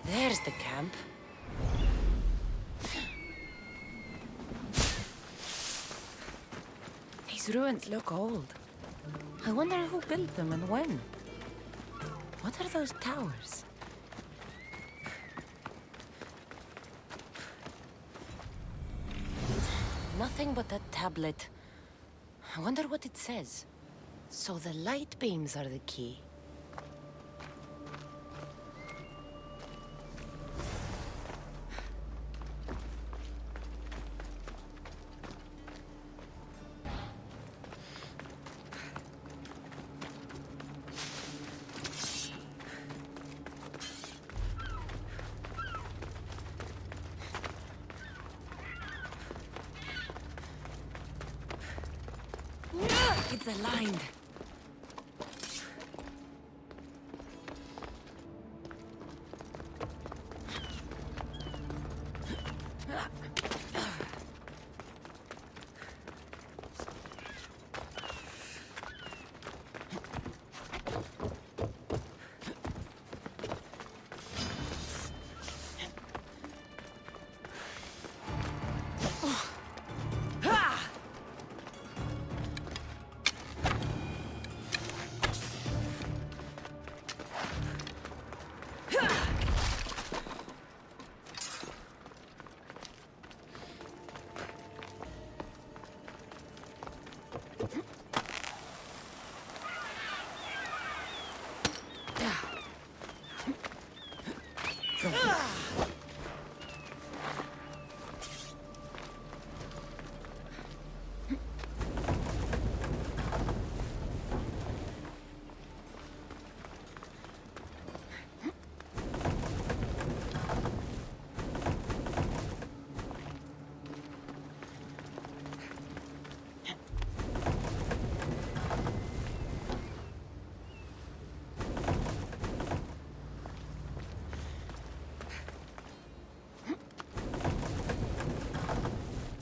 There's the camp. These ruins look old. I wonder who built them and when. What are those towers? Nothing but a tablet. I wonder what it says. So the light beams are the key. It's aligned.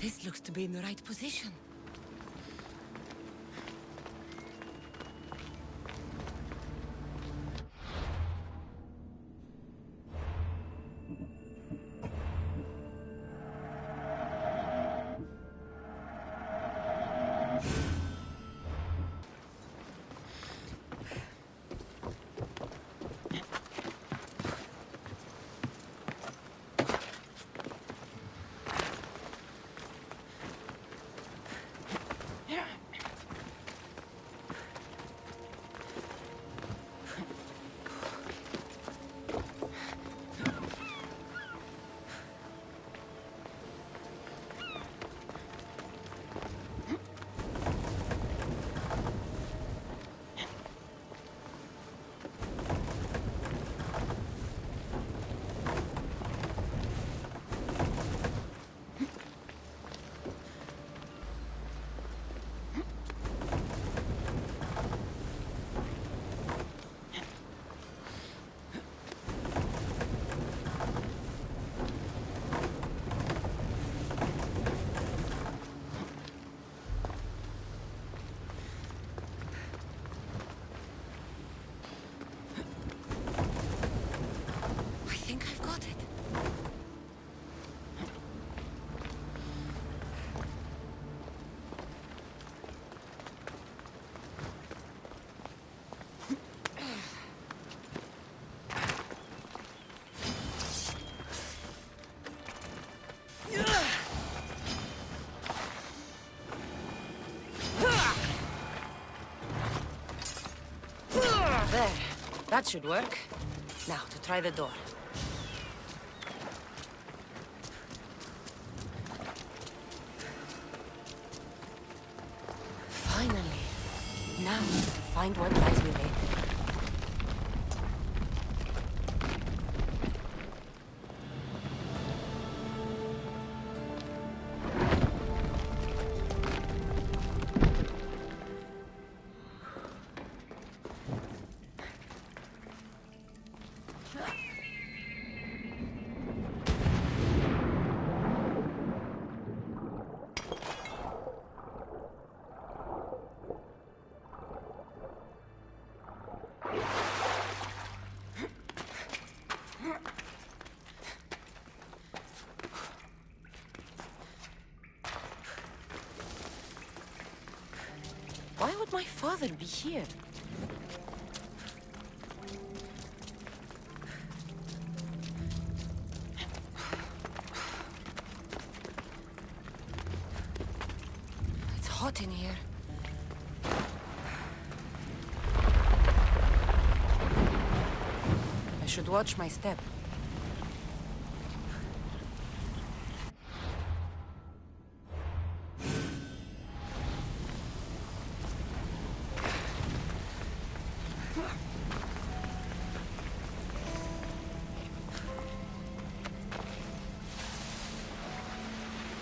This looks to be in the right position. There. That should work. Now, to try the door. Finally. Now, to find what lies within. would my father be here? It's hot in here. I should watch my step.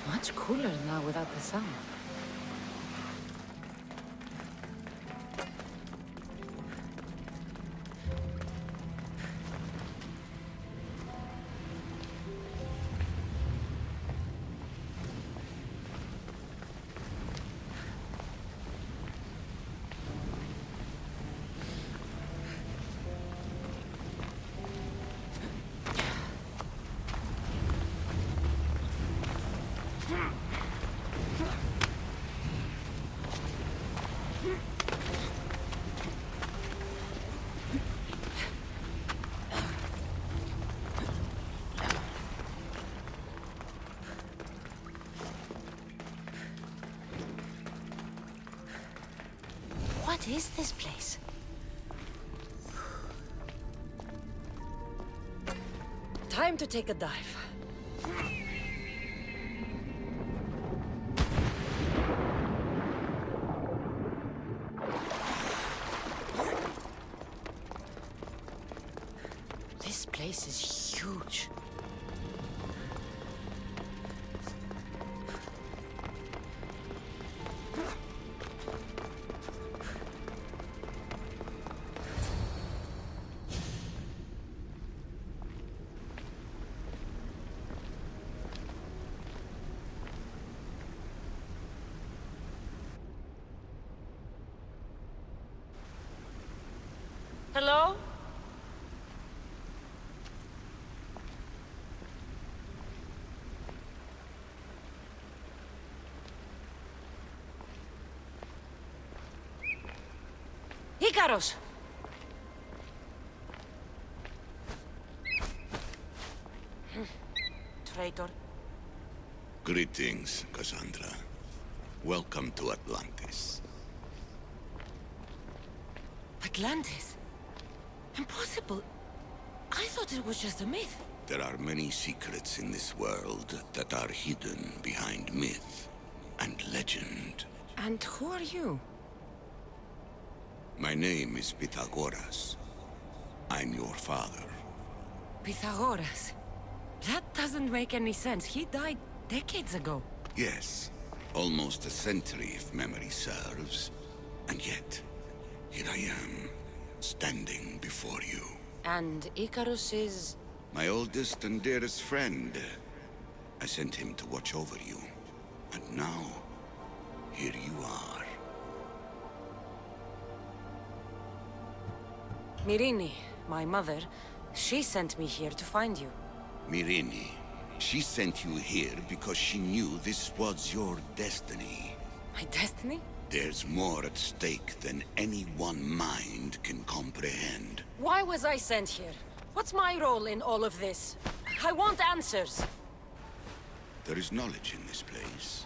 Much cooler now without the sun. What is this place? Time to take a dive. This place is huge. Hello? Icarus! Traitor. Greetings, Cassandra. Welcome to Atlantis. Atlantis? Impossible. I thought it was just a myth. There are many secrets in this world that are hidden behind myth and legend. And who are you? My name is Pythagoras. I'm your father. Pythagoras. That doesn't make any sense. He died decades ago. Yes, almost a century if memory serves. And yet, here I am, standing before you. And Icarus is... My oldest and dearest friend. I sent him to watch over you. And now, here you are. Myrrine, my mother, she sent me here to find you. Myrrine, she sent you here because she knew this was your destiny. My destiny? There's more at stake than any one mind can comprehend. Why was I sent here? What's my role in all of this? I want answers. There is knowledge in this place.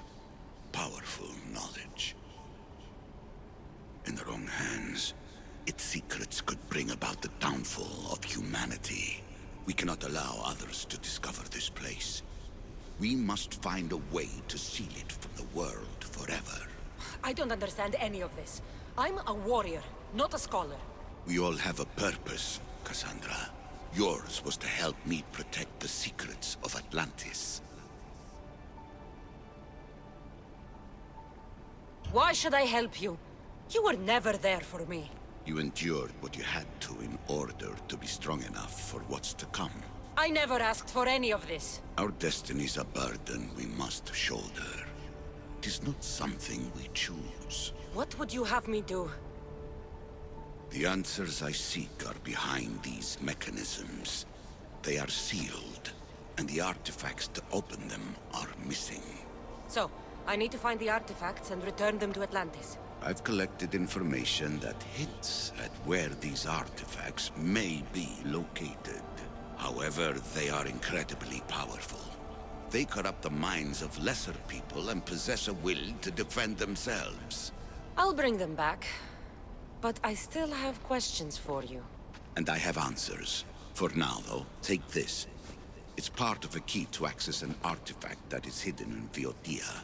Powerful knowledge. In the wrong hands, its secrets could bring about the downfall of humanity. We cannot allow others to discover this place. We must find a way to seal it from the world forever. I don't understand any of this. I'm a warrior, not a scholar. We all have a purpose, Cassandra. Yours was to help me protect the secrets of Atlantis. Why should I help you? You were never there for me. You endured what you had to in order to be strong enough for what's to come. I never asked for any of this. Our destiny's a burden we must shoulder. It is not something we choose. What would you have me do? The answers I seek are behind these mechanisms. They are sealed, and the artifacts to open them are missing. So, I need to find the artifacts and return them to Atlantis. I've collected information that hints at where these artifacts may be located. However, they are incredibly powerful. They corrupt the minds of lesser people and possess a will to defend themselves. I'll bring them back. But I still have questions for you. And I have answers. For now, though, take this. It's part of a key to access an artifact that is hidden in Baytuh.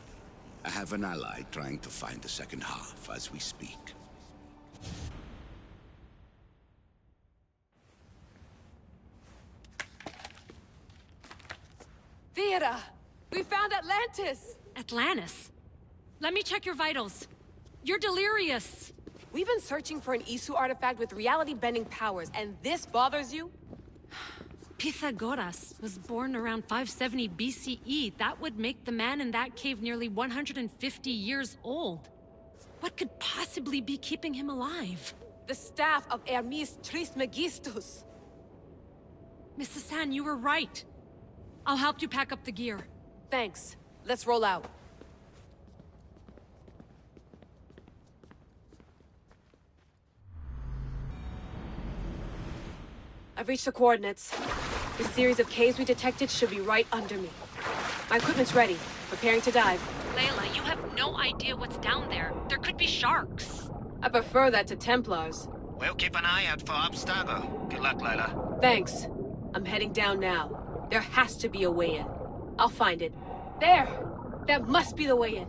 I have an ally trying to find the second half as we speak. Theater! We found Atlantis! Atlantis? Let me check your vitals. You're delirious. We've been searching for an Isu artifact with reality-bending powers, and this bothers you? Pythagoras was born around 570 BCE. That would make the man in that cave nearly 150 years old. What could possibly be keeping him alive? The staff of Hermes Trismegistus. Mrs. San, you were right. I'll help you pack up the gear. Thanks. Let's roll out. I've reached the coordinates. The series of caves we detected should be right under me. My equipment's ready, preparing to dive. Layla, you have no idea what's down there. There could be sharks. I prefer that to Templars. We'll keep an eye out for Abstergo. Good luck, Layla. Thanks. I'm heading down now. There has to be a way in. I'll find it. There! That must be the way in.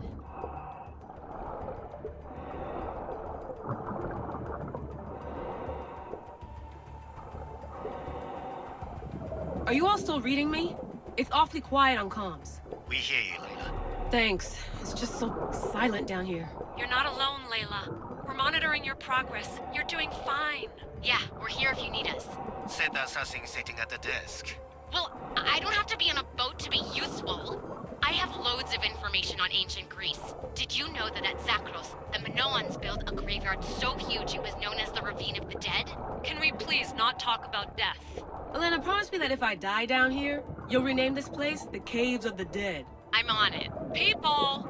Are you all still reading me? It's awfully quiet on comms. We hear you, Layla. Thanks. It's just so silent down here. You're not alone, Layla. We're monitoring your progress. You're doing fine. Yeah, we're here if you need us. Said that's us sitting at the desk. Well, I don't have to be on a boat to be useful. I have loads of information on ancient Greece. Did you know that at Zakros, the Minoans built a graveyard so huge it was known as the Ravine of the Dead? Can we please not talk about death? Elena, promise me that if I die down here, you'll rename this place the Caves of the Dead. I'm on it. People!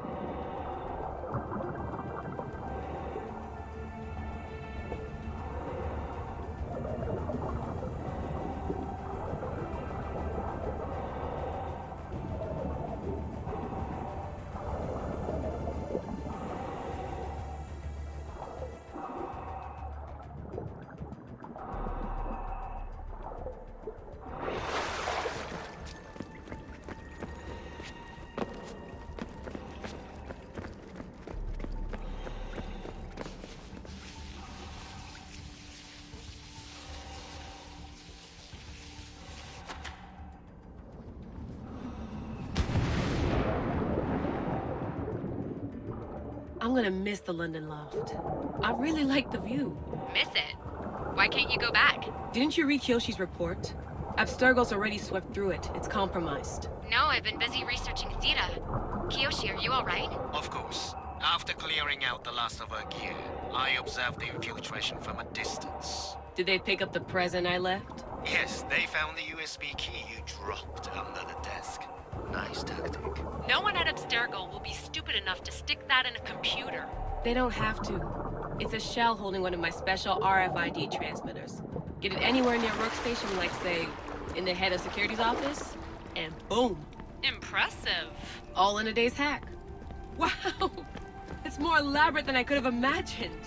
I'm gonna miss the London loft. I really like the view. Miss it? Why can't you go back? Didn't you read Kyoshi's report? Abstergo's already swept through it. It's compromised. No, I've been busy researching Theta. Kiyoshi, are you alright? Of course. After clearing out the last of our gear, I observed the infiltration from a distance. Did they pick up the present I left? Yes, they found the USB key you dropped under the desk. Nice tactic. No one at Abstergo will be stupid enough to stick that in a computer. They don't have to. It's a shell holding one of my special RFID transmitters. Get it anywhere near a workstation, like, say, in the head of security's office, and boom. Impressive. All in a day's hack. Wow! It's more elaborate than I could have imagined.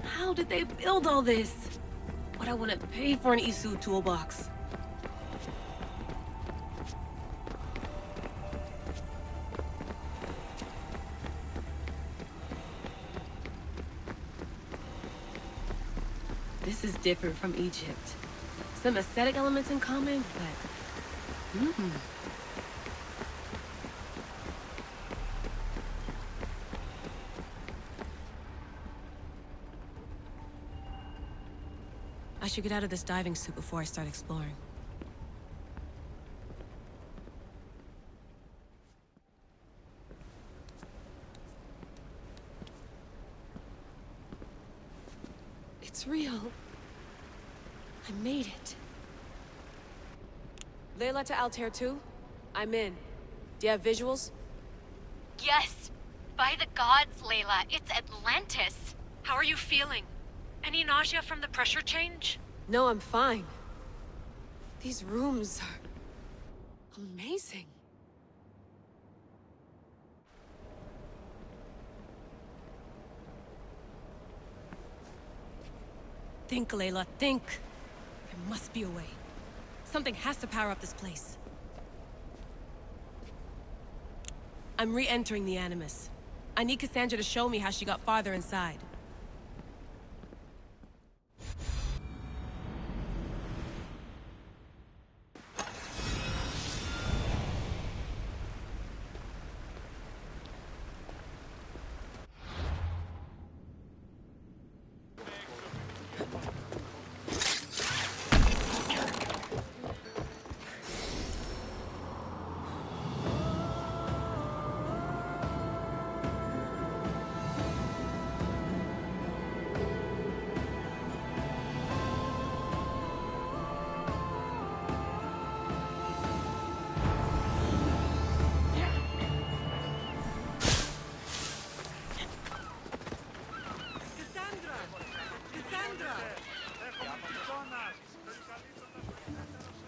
How did they build all this? What I want to pay for an Isu toolbox. This is different from Egypt. Some aesthetic elements in common, but... I should get out of this diving suit before I start exploring. It's real. I made it. Layla to Altair 2? I'm in. Do you have visuals? Yes! By the gods, Layla, it's Atlantis. How are you feeling? Any nausea from the pressure change? No, I'm fine. These rooms are amazing. Think, Layla, think. There must be a way. Something has to power up this place. I'm re-entering the Animus. I need Cassandra to show me how she got farther inside.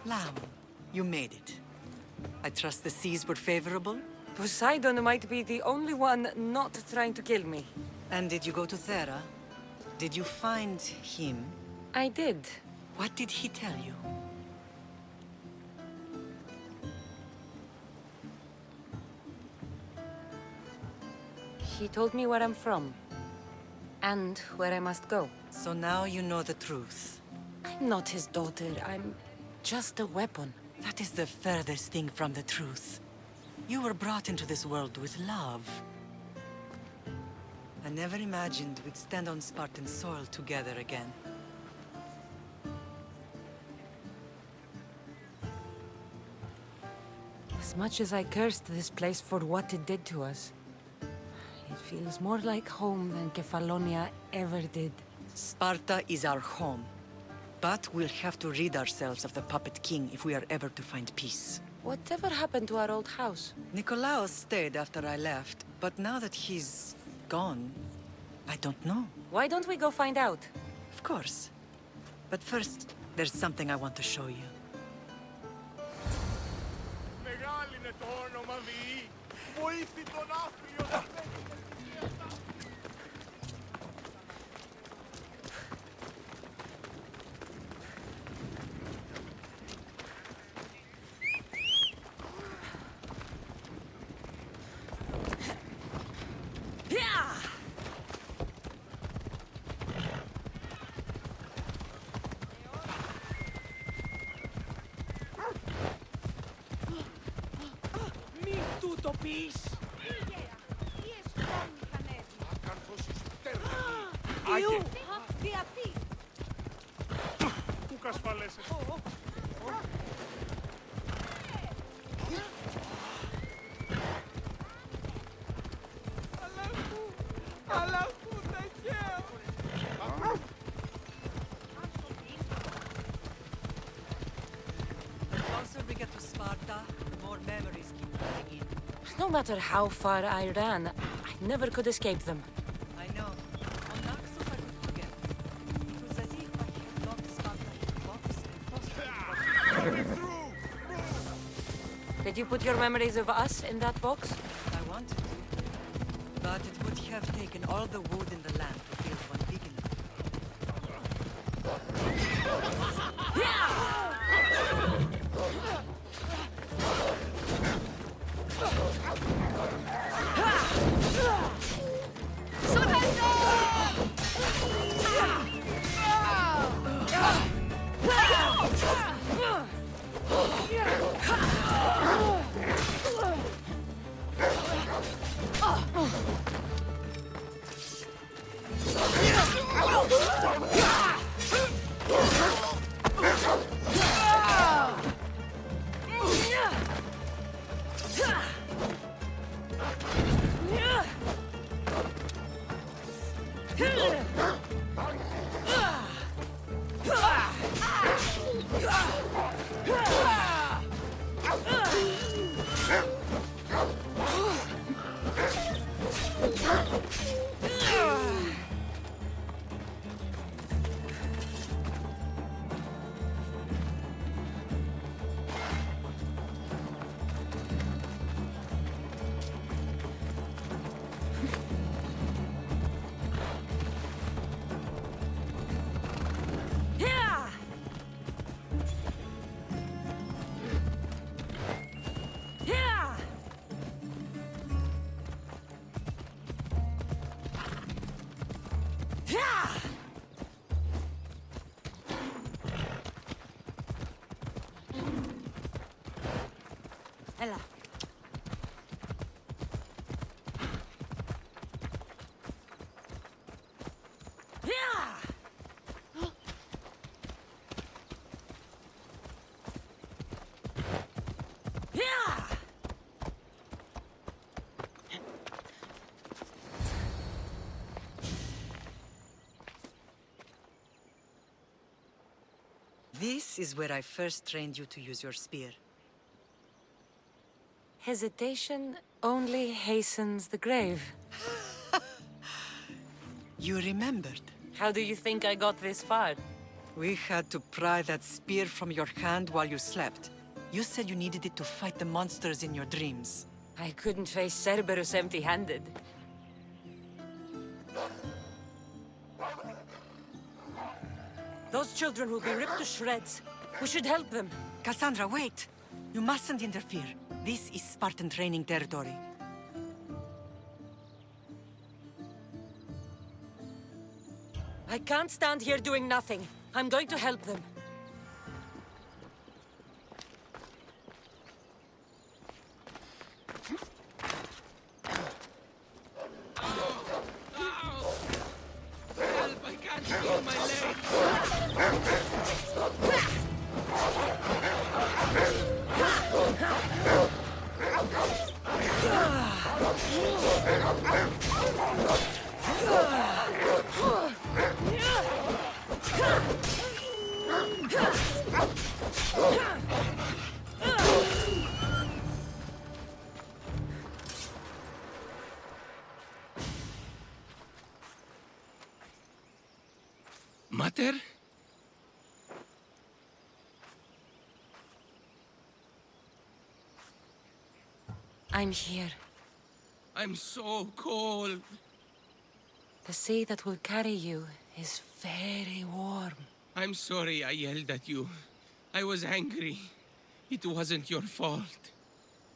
Lamb, you made it. I trust the seas were favorable? Poseidon might be the only one not trying to kill me. And did you go to Thera? Did you find him? I did. What did he tell you? He told me where I'm from. And where I must go. So now you know the truth. I'm not his daughter. I'm just a weapon. That is the furthest thing from the truth. You were brought into this world with love. I never imagined we'd stand on Spartan soil together again. As much as I cursed this place for what it did to us, it feels more like home than Kefalonia ever did. Sparta is our home. But we'll have to rid ourselves of the Puppet King if we are ever to find peace. Whatever happened to our old house? Nikolaos stayed after I left, but now that he's gone, I don't know. Why don't we go find out? Of course. But first, there's something I want to show you. No matter how far I ran, I never could escape them. I know. On Naxos I could forget. It was as if I had locked Sparta in a box and crossed. Did you put your memories of us in that box? I wanted to. But it would have taken all the wood in the land to build one big enough. Ella. This is where I first trained you to use your spear. Hesitation only hastens the grave. You remembered. How do you think I got this far? We had to pry that spear from your hand while you slept. You said you needed it to fight the monsters in your dreams. I couldn't face Cerberus empty-handed. Those children will be ripped to shreds. We should help them. Cassandra, wait! You mustn't interfere. This is Spartan training territory. I can't stand here doing nothing. I'm going to help them. Help! I can't feel my leg! Mater? I'm here. I'm so cold. The sea that will carry you is very warm. I'm sorry I yelled at you. I was angry. It wasn't your fault.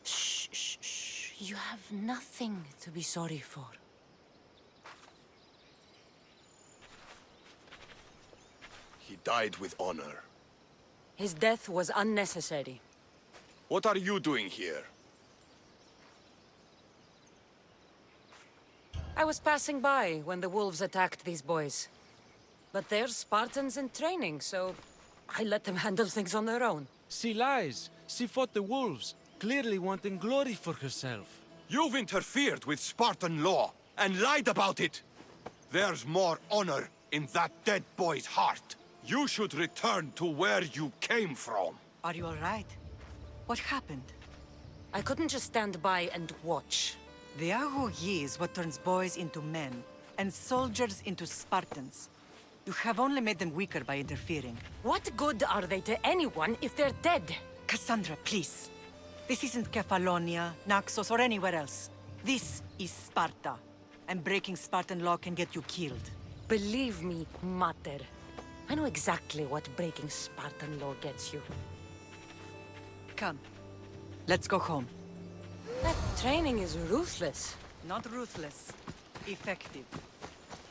Shh, shh, shh. You have nothing to be sorry for. He died with honor. His death was unnecessary. What are you doing here? I was passing by when the wolves attacked these boys. But they're Spartans in training, so I let them handle things on their own. She lies. She fought the wolves, clearly wanting glory for herself. You've interfered with Spartan law and lied about it. There's more honor in that dead boy's heart. You should return to where you came from. Are you all right? What happened? I couldn't just stand by and watch. The Ago Yi is what turns boys into men, and soldiers into Spartans. You have only made them weaker by interfering. What good are they to anyone if they're dead? Cassandra, please. This isn't Kefalonia, Naxos, or anywhere else. This is Sparta, and breaking Spartan law can get you killed. Believe me, Mater. I know exactly what breaking Spartan law gets you. Come, let's go home. That training is ruthless. Not ruthless, effective.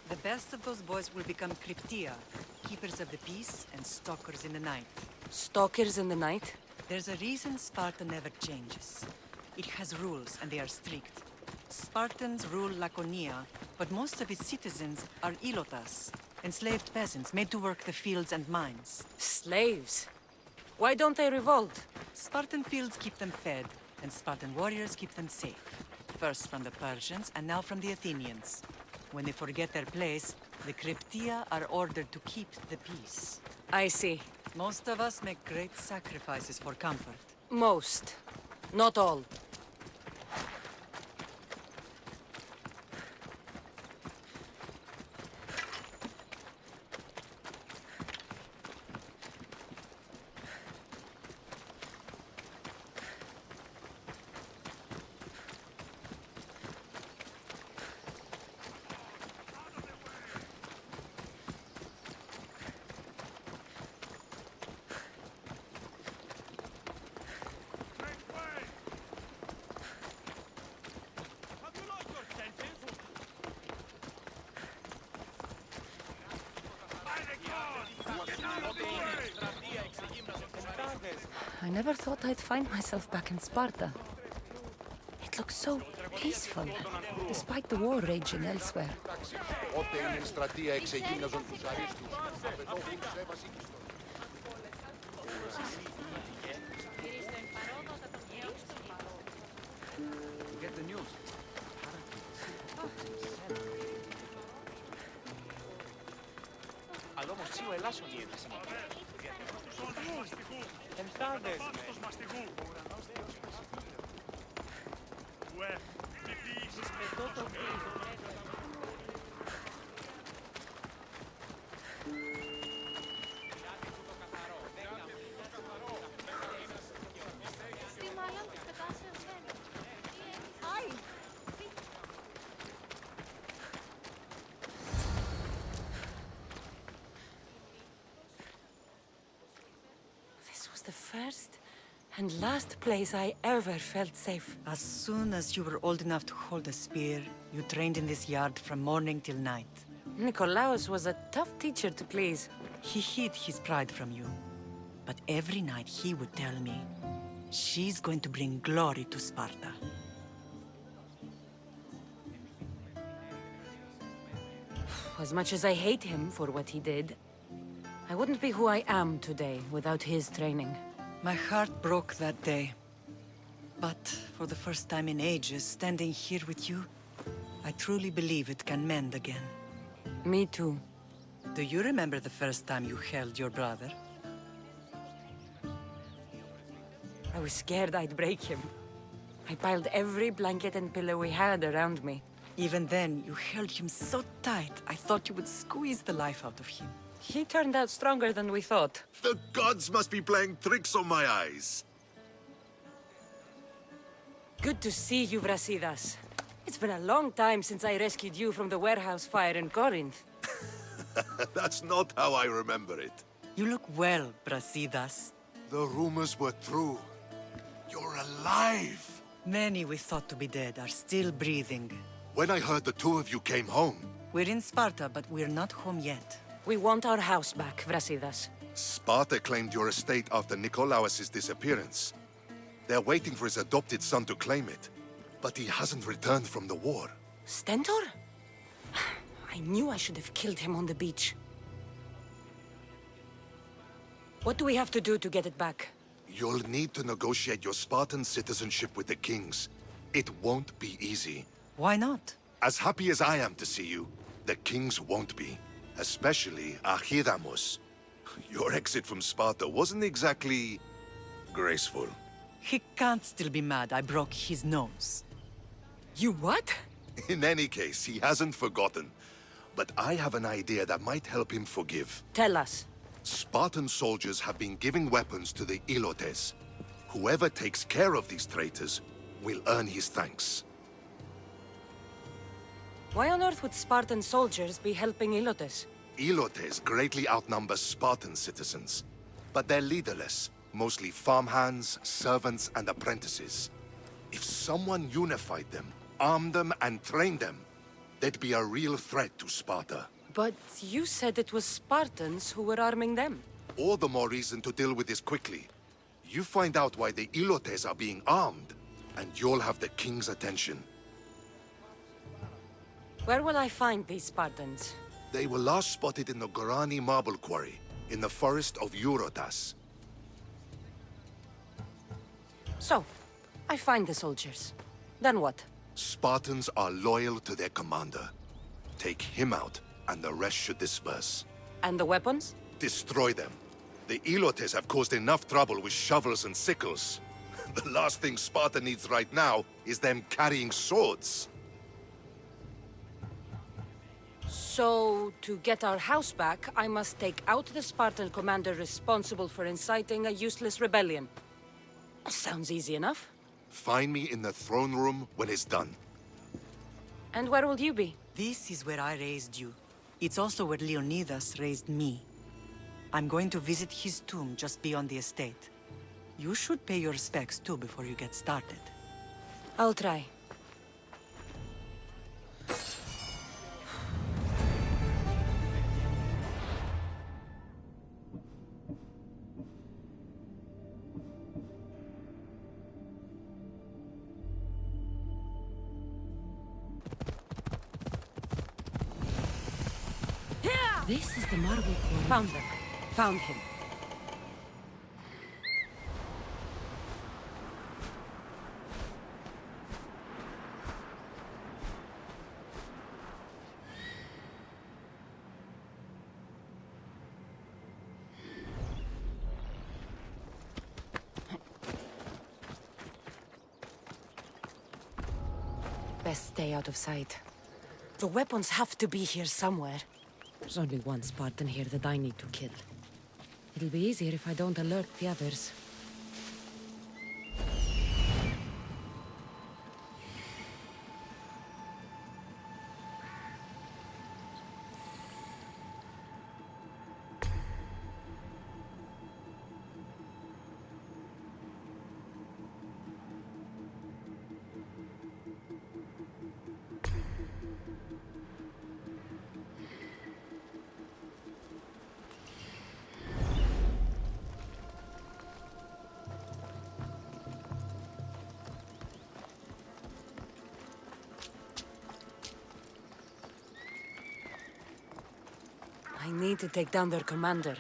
The best of those boys will become Cryptia, keepers of the peace and stalkers in the night. Stalkers in the night? There's a reason Sparta never changes. It has rules, and they are strict. Spartans rule Laconia, but most of its citizens are ilotas, enslaved peasants made to work the fields and mines. Slaves? Why don't they revolt? Spartan fields keep them fed, and Spartan warriors keep them safe. First from the Persians, and now from the Athenians. When they forget their place, the Cryptia are ordered to keep the peace. I see. Most of us make great sacrifices for comfort. Most. Not all. I never thought I'd find myself back in Sparta. It looks so peaceful, despite the war raging elsewhere. Get the news. This was the first and last place I ever felt safe. As soon as you were old enough to hold a spear, you trained in this yard from morning till night. Nikolaos was a tough teacher to please. He hid his pride from you. But every night he would tell me, she's going to bring glory to Sparta. As much as I hate him for what he did, I wouldn't be who I am today without his training. My heart broke that day. But for the first time in ages, standing here with you, I truly believe it can mend again. Me too. Do you remember the first time you held your brother? I was scared I'd break him. I piled every blanket and pillow we had around me. Even then, you held him so tight, I thought you would squeeze the life out of him. He turned out stronger than we thought. The gods must be playing tricks on my eyes. Good to see you, Brasidas. It's been a long time since I rescued you from the warehouse fire in Corinth. That's not how I remember it. You look well, Brasidas. The rumors were true. You're alive! Many we thought to be dead are still breathing. When I heard the two of you came home... We're in Sparta, but we're not home yet. We want our house back, Brasidas. Sparta claimed your estate after Nikolaos' disappearance. They're waiting for his adopted son to claim it. But he hasn't returned from the war. Stentor? I knew I should have killed him on the beach. What do we have to do to get it back? You'll need to negotiate your Spartan citizenship with the kings. It won't be easy. Why not? As happy as I am to see you, the kings won't be. Especially Archidamos. Your exit from Sparta wasn't exactly... graceful. He can't still be mad I broke his nose. You what? In any case, he hasn't forgotten. But I have an idea that might help him forgive. Tell us. Spartan soldiers have been giving weapons to the Ilotes. Whoever takes care of these traitors will earn his thanks. Why on earth would Spartan soldiers be helping Ilotes? Ilotes greatly outnumber Spartan citizens. But they're leaderless, mostly farmhands, servants, and apprentices. If someone unified them, armed them, and trained them, they'd be a real threat to Sparta. But you said it was Spartans who were arming them. All the more reason to deal with this quickly. You find out why the Ilotes are being armed, and you'll have the king's attention. Where will I find these Spartans? They were last spotted in the Gorani marble quarry, in the forest of Eurotas. So, I find the soldiers. Then what? Spartans are loyal to their commander. Take him out, and the rest should disperse. And the weapons? Destroy them. The Ilotes have caused enough trouble with shovels and sickles. The last thing Sparta needs right now is them carrying swords. So, to get our house back, I must take out the Spartan commander responsible for inciting a useless rebellion. Sounds easy enough. Find me in the throne room when it's done. And where will you be? This is where I raised you. It's also where Leonidas raised me. I'm going to visit his tomb just beyond the estate. You should pay your respects too before you get started. I'll try. This is the marble quarry. Found them. Found him. Best stay out of sight. The weapons have to be here somewhere. There's only one Spartan here that I need to kill. It'll be easier if I don't alert the others. I need to take down their commander.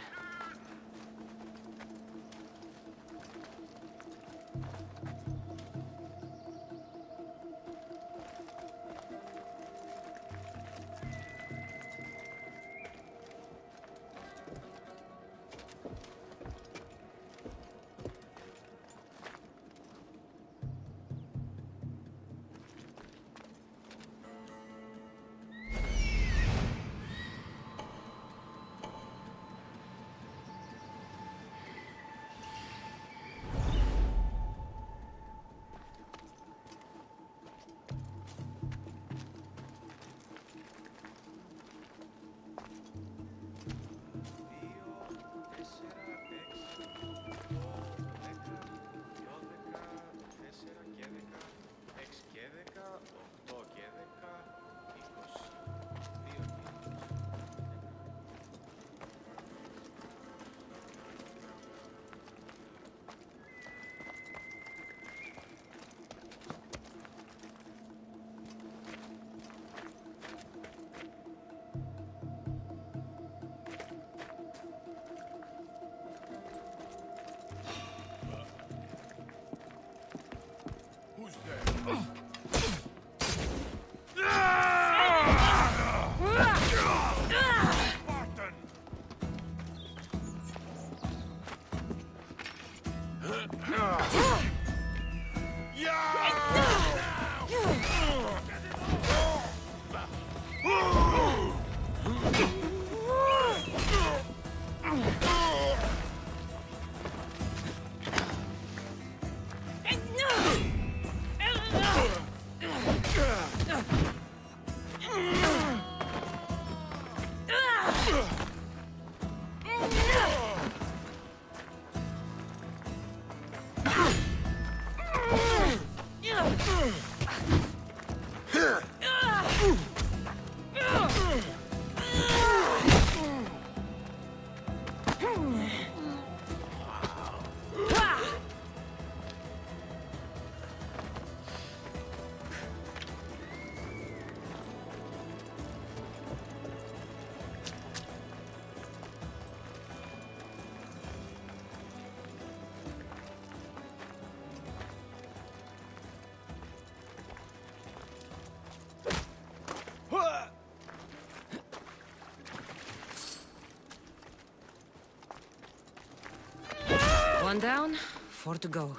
One down, 4 to go.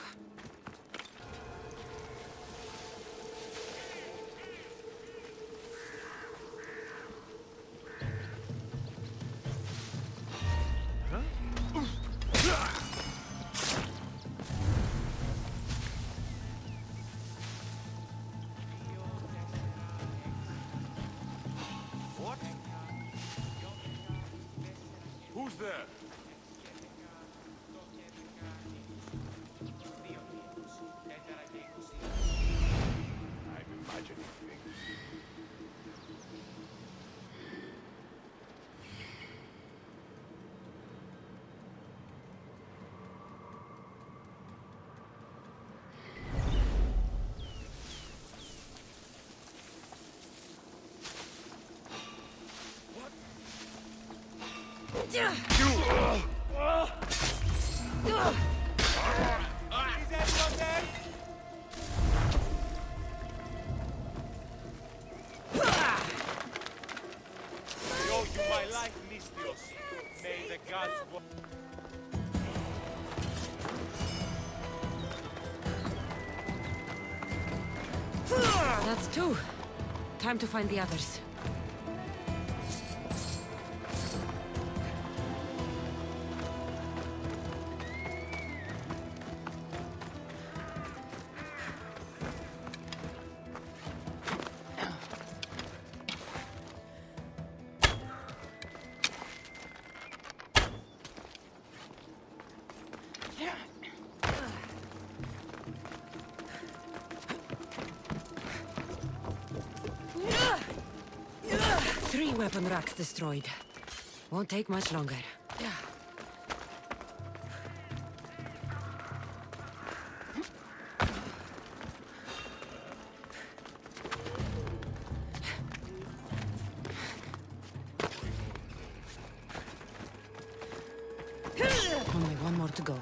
What? Who's there? I owe you my life, Mistios. May the gods... That's two. Time to find the others. Three weapon racks destroyed. Won't take much longer. Only one more to go.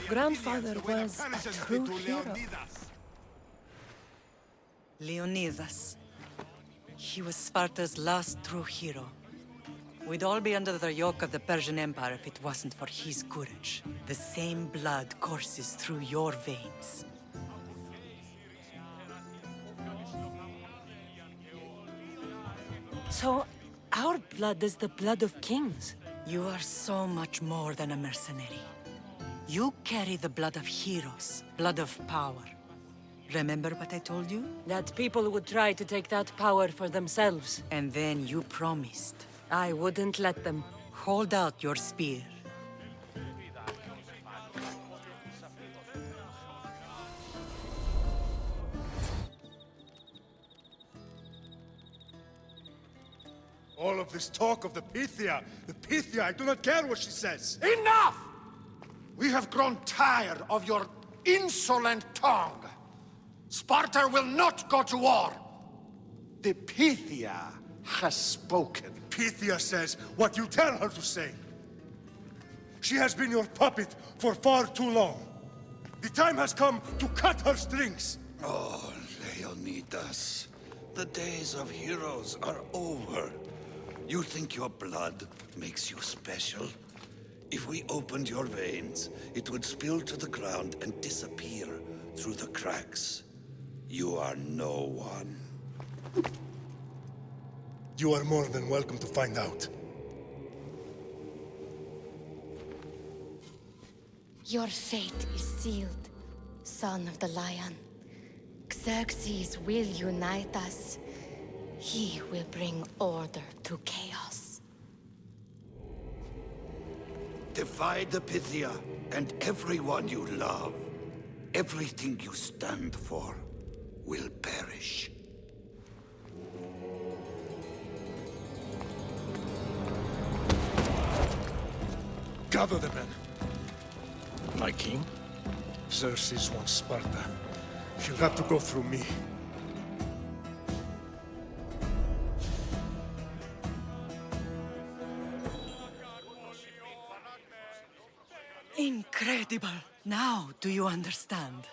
Grandfather was a true hero. Leonidas. He was Sparta's last true hero. We'd all be under the yoke of the Persian Empire if it wasn't for his courage. The same blood courses through your veins. So, our blood is the blood of kings. You are so much more than a mercenary. You carry the blood of heroes, blood of power. Remember what I told you? That people would try to take that power for themselves. And then you promised. I wouldn't let them. Hold out your spear. All of this talk of the Pythia, I do not care what she says. Enough! We have grown tired of your insolent tongue. Sparta will not go to war. The Pythia has spoken. Pythia says what you tell her to say. She has been your puppet for far too long. The time has come to cut her strings. Oh, Leonidas, the days of heroes are over. You think your blood makes you special? If we opened your veins, it would spill to the ground and disappear through the cracks. You are no one. You are more than welcome to find out. Your fate is sealed, son of the lion. Xerxes will unite us. He will bring order to chaos. Divide the Pythia and everyone you love. Everything you stand for will perish. Gather the men. My king? Xerxes wants Sparta. He'll have to go through me. Incredible! Now, do you understand?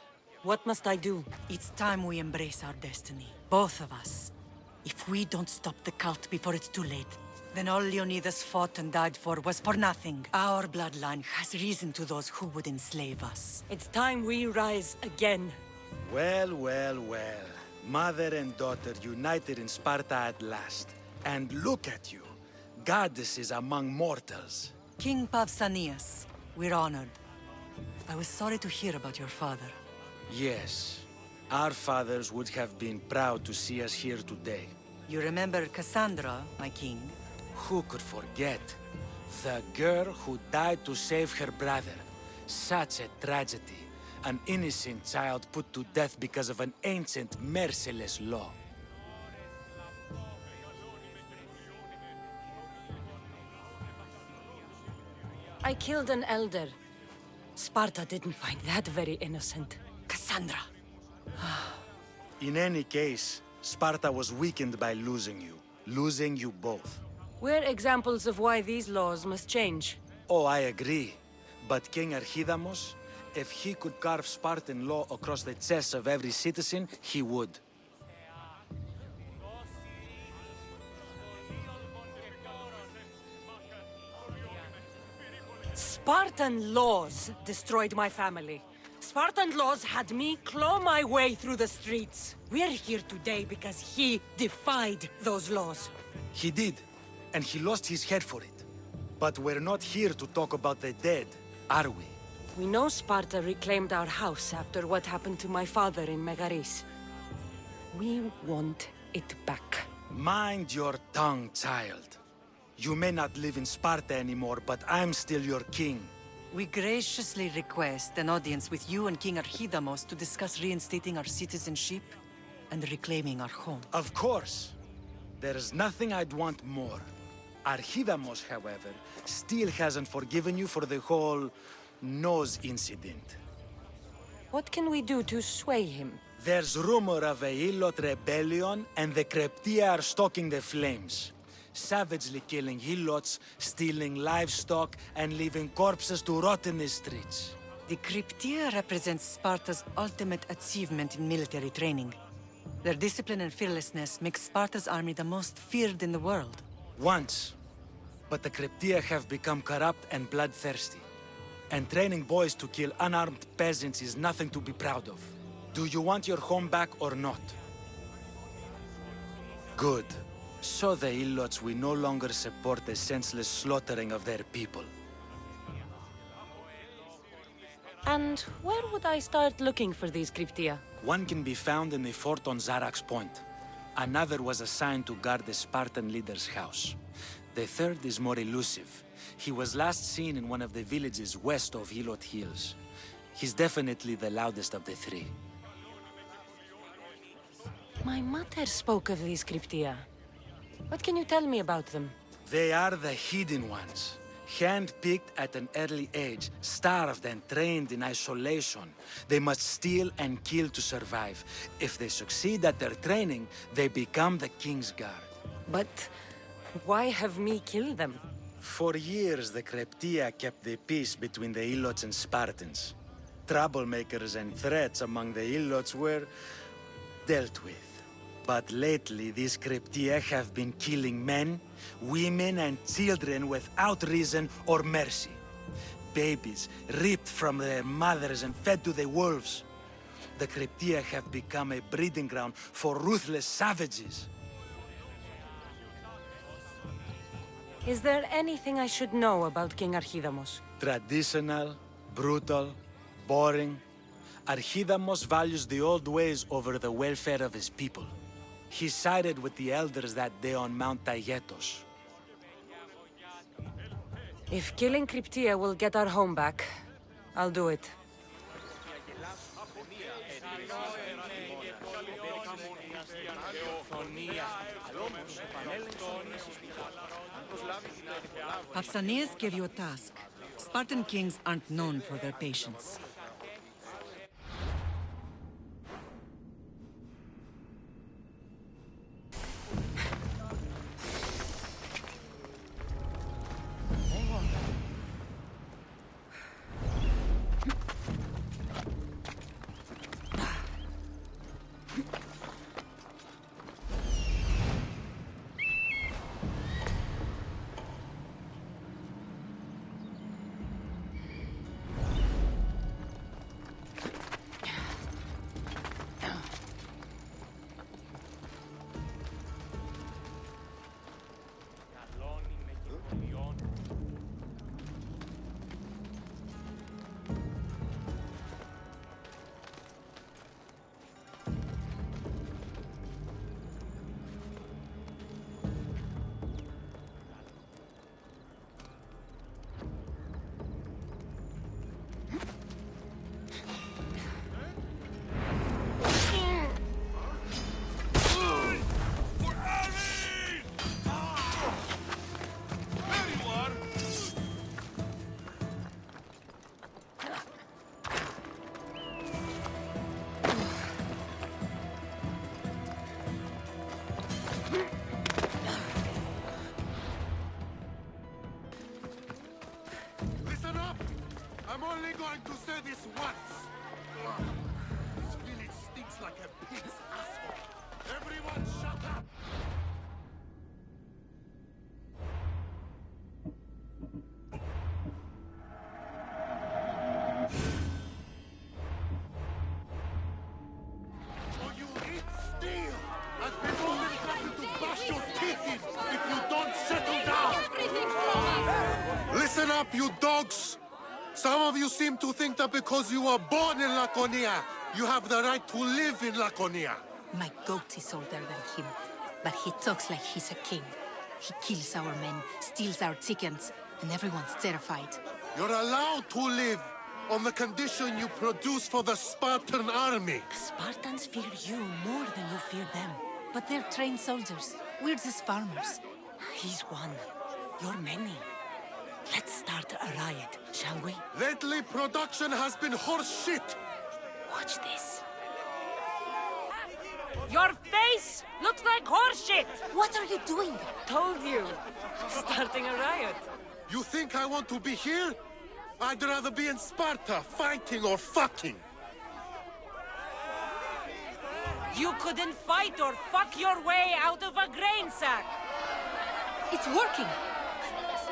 What must I do? It's time we embrace our destiny. Both of us. If we don't stop the cult before it's too late, then all Leonidas fought and died for was for nothing. Our bloodline has risen to those who would enslave us. It's time we rise again. Well, well, well. Mother and daughter united in Sparta at last. And look at you. Goddesses among mortals. King Pausanias, we're honored. I was sorry to hear about your father. Yes. Our fathers would have been proud to see us here today. You remember Cassandra, my king? Who could forget? The girl who died to save her brother. Such a tragedy. An innocent child put to death because of an ancient, merciless law. I killed an elder. Sparta didn't find that very innocent. Cassandra! In any case, Sparta was weakened by losing you. Losing you both. We're examples of why these laws must change. Oh, I agree. But King Archidamos, if he could carve Spartan law across the chests of every citizen, he would. Spartan laws destroyed my family. Spartan laws had me claw my way through the streets. We're here today because he defied those laws. He did, and he lost his head for it. But we're not here to talk about the dead, are we? We know Sparta reclaimed our house after what happened to my father in Megaris. We want it back. Mind your tongue, child. You may not live in Sparta anymore, but I'm still your king. We graciously request an audience with you and King Archidamos to discuss reinstating our citizenship and reclaiming our home. Of course. There's nothing I'd want more. Archidamos, however, still hasn't forgiven you for the whole nose incident. What can we do to sway him? There's rumor of a Hilot rebellion, and the Kryptia are stalking the flames. Savagely killing Helots, stealing livestock, and leaving corpses to rot in the streets. The Kryptia represents Sparta's ultimate achievement in military training. Their discipline and fearlessness makes Sparta's army the most feared in the world. Once. But the Kryptia have become corrupt and bloodthirsty. And training boys to kill unarmed peasants is nothing to be proud of. Do you want your home back or not? Good. So the Ilots will no longer support the senseless slaughtering of their people. And where would I start looking for these Kryptia? One can be found in the fort on Zarak's Point. Another was assigned to guard the Spartan leader's house. The third is more elusive. He was last seen in one of the villages west of Hilot Hills. He's definitely the loudest of the three. My mother spoke of these Kryptia. What can you tell me about them? They are the hidden ones. Hand-picked at an early age, starved and trained in isolation. They must steal and kill to survive. If they succeed at their training, they become the King's Guard. But why have me kill them? For years, the Kryptia kept the peace between the Ilots and Spartans. Troublemakers and threats among the Ilots were dealt with. But lately, these Kryptia have been killing men, women, and children without reason or mercy. Babies ripped from their mothers and fed to the wolves. The Kryptia have become a breeding ground for ruthless savages. Is there anything I should know about King Archidamos? Traditional, brutal, boring. Archidamos values the old ways over the welfare of his people. He sided with the elders that day on Mount Taygetos. If killing Kryptia will get our home back, I'll do it. Pausanias gave you a task. Spartan kings aren't known for their patience. I'm only going to say this once. This village stinks like a pig's asshole. Everyone shut up! Or you eat steel! And people will come to bash your teeth in if you don't settle down! Everything from us! Listen up, you dogs! Some of you seem to think that because you were born in Laconia, you have the right to live in Laconia. My goat is older than him, but he talks like he's a king. He kills our men, steals our chickens, and everyone's terrified. You're allowed to live on the condition you produce for the Spartan army. The Spartans fear you more than you fear them. But they're trained soldiers. We're just farmers. He's one. You're many. Let's start a riot, shall we? Lately, production has been horse shit. Watch this. Your face looks like horseshit! What are you doing? Told you. Starting a riot. You think I want to be here? I'd rather be in Sparta, fighting or fucking. You couldn't fight or fuck your way out of a grain sack! It's working!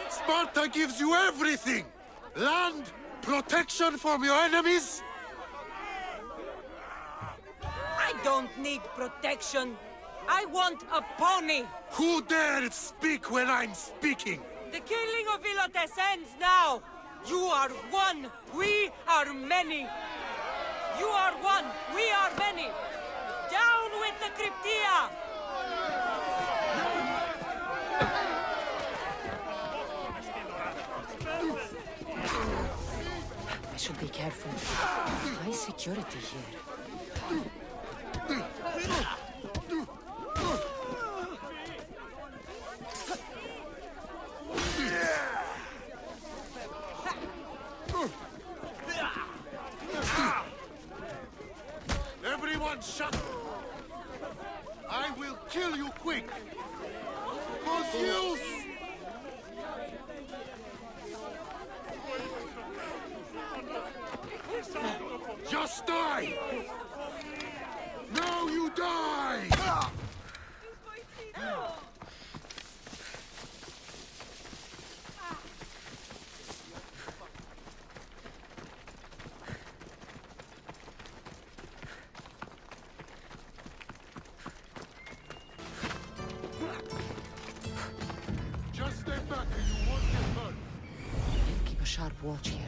Sparta gives you everything! Land, protection from your enemies. I don't need protection. I want a pony! Who dared speak when I'm speaking? The killing of Ilotes ends now! You are one, we are many! You are one, we are many! Down with the Cryptia! I should be careful. High security here. Everyone shut up! I will kill you quick! Cause just die! Now you die! Just stay back and you won't get hurt. Keep a sharp watch here.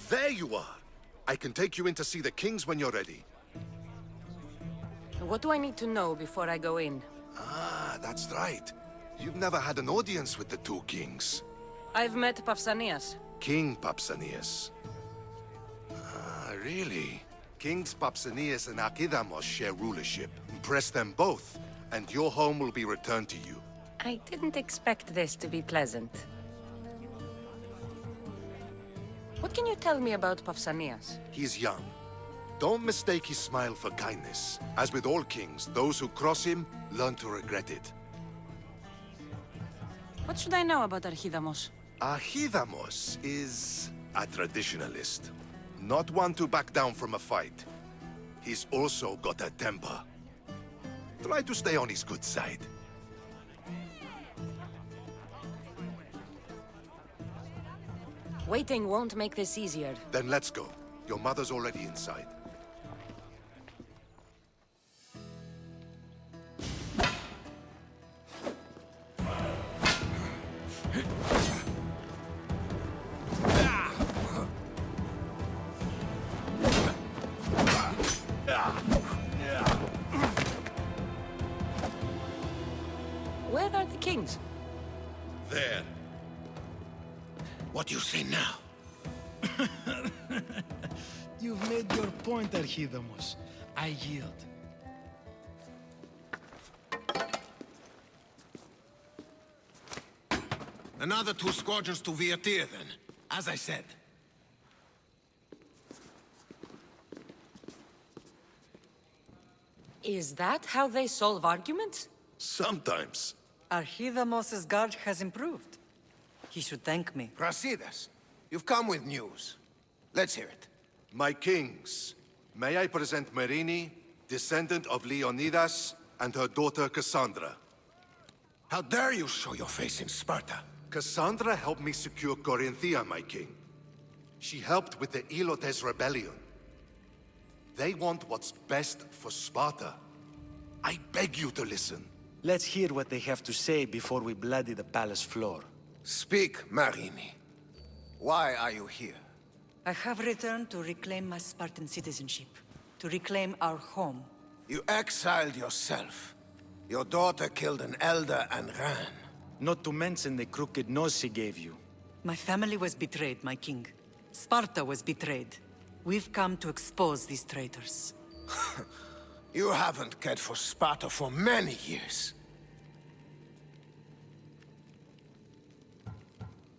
There you are! I can take you in to see the kings when you're ready. What do I need to know before I go in? Ah, that's right. You've never had an audience with the two kings. I've met Pausanias. King Pausanias. Ah, really? Kings Pausanias and Archidamos share rulership. Impress them both, and your home will be returned to you. I didn't expect this to be pleasant. What can you tell me about Pausanias? He's young. Don't mistake his smile for kindness. As with all kings, those who cross him learn to regret it. What should I know about Archidamos? Archidamos is a traditionalist. Not one to back down from a fight. He's also got a temper. Try to stay on his good side. Waiting won't make this easier. Then let's go. Your mother's already inside. Where are the kings? There. What do you say now? You've made your point, Archidamos. I yield. Another 2 squadrons to Baytuh, then. As I said. Is that how they solve arguments? Sometimes. Archidamos's guard has improved. He should thank me. Brasidas, you've come with news. Let's hear it. My kings, may I present Marini, descendant of Leonidas, and her daughter Cassandra. How dare you show your face in Sparta? Cassandra helped me secure Corinthia, my king. She helped with the Ilotes rebellion. They want what's best for Sparta. I beg you to listen. Let's hear what they have to say before we bloody the palace floor. Speak, Marini. Why are you here? I have returned to reclaim my Spartan citizenship. To reclaim our home. You exiled yourself. Your daughter killed an elder and ran. Not to mention the crooked nose she gave you. My family was betrayed, my king. Sparta was betrayed. We've come to expose these traitors. You haven't cared for Sparta for many years.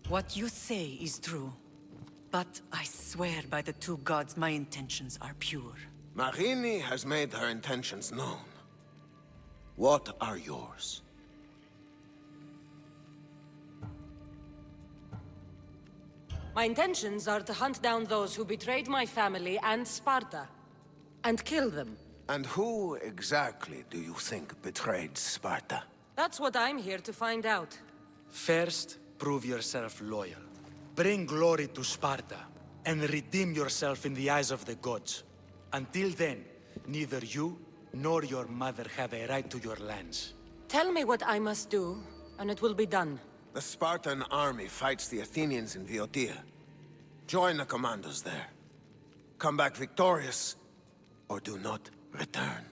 What you say is true. But I swear by the 2 gods my intentions are pure. Marini has made her intentions known. What are yours? My intentions are to hunt down those who betrayed my family and Sparta. And kill them. And who exactly do you think betrayed Sparta? That's what I'm here to find out. First, prove yourself loyal. Bring glory to Sparta, and redeem yourself in the eyes of the gods. Until then, neither you nor your mother have a right to your lands. Tell me what I must do, and it will be done. The Spartan army fights the Athenians in Baytuh. Join the commandos there. Come back victorious, or do not return.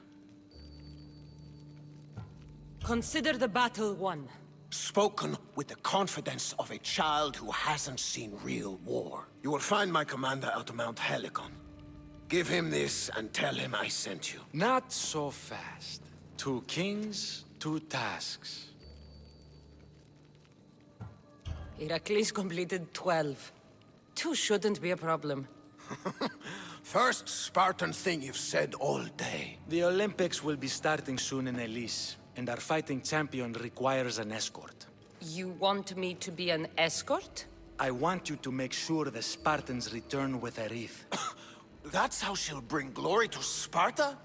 Consider the battle won. Spoken with the confidence of a child who hasn't seen real war. You will find my commander out of Mount Helicon. Give him this and tell him I sent you. Not so fast. 2 kings, 2 tasks. Heracles completed 12. 2 shouldn't be a problem. First Spartan thing you've said all day. The Olympics will be starting soon in Elise, and our fighting champion requires an escort. You want me to be an escort? I want you to make sure the Spartans return with a wreath. That's how she'll bring glory to Sparta?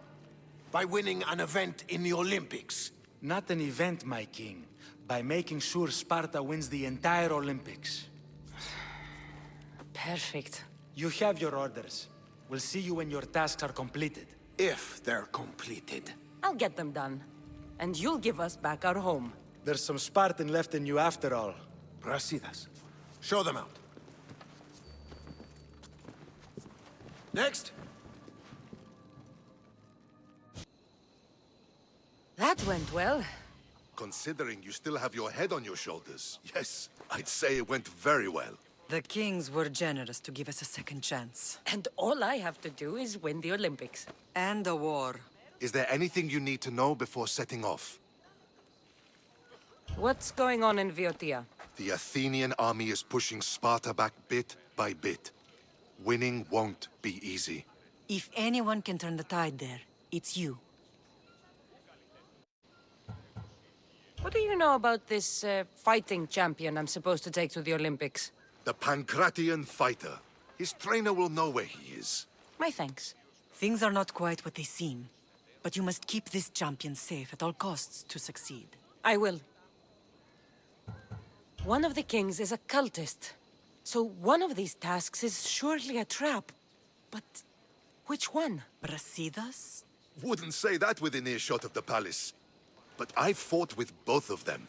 By winning an event in the Olympics? Not an event, my king. By making sure Sparta wins the entire Olympics. Perfect. You have your orders. We'll see you when your tasks are completed. If they're completed. I'll get them done. And you'll give us back our home. There's some Spartan left in you after all. Brasidas. Show them out. Next. That went well. Considering you still have your head on your shoulders, yes, I'd say it went very well. The kings were generous to give us a second chance. And all I have to do is win the Olympics. And a war. Is there anything you need to know before setting off? What's going on in Viotia? The Athenian army is pushing Sparta back bit by bit. Winning won't be easy. If anyone can turn the tide there, it's you. What do you know about this fighting champion I'm supposed to take to the Olympics? The Pancratian fighter. His trainer will know where he is. My thanks. Things are not quite what they seem. But you must keep this champion safe at all costs to succeed. I will. One of the kings is a cultist. So one of these tasks is surely a trap. But which one? Brasidas? Wouldn't say that within earshot of the palace. But I've fought with both of them.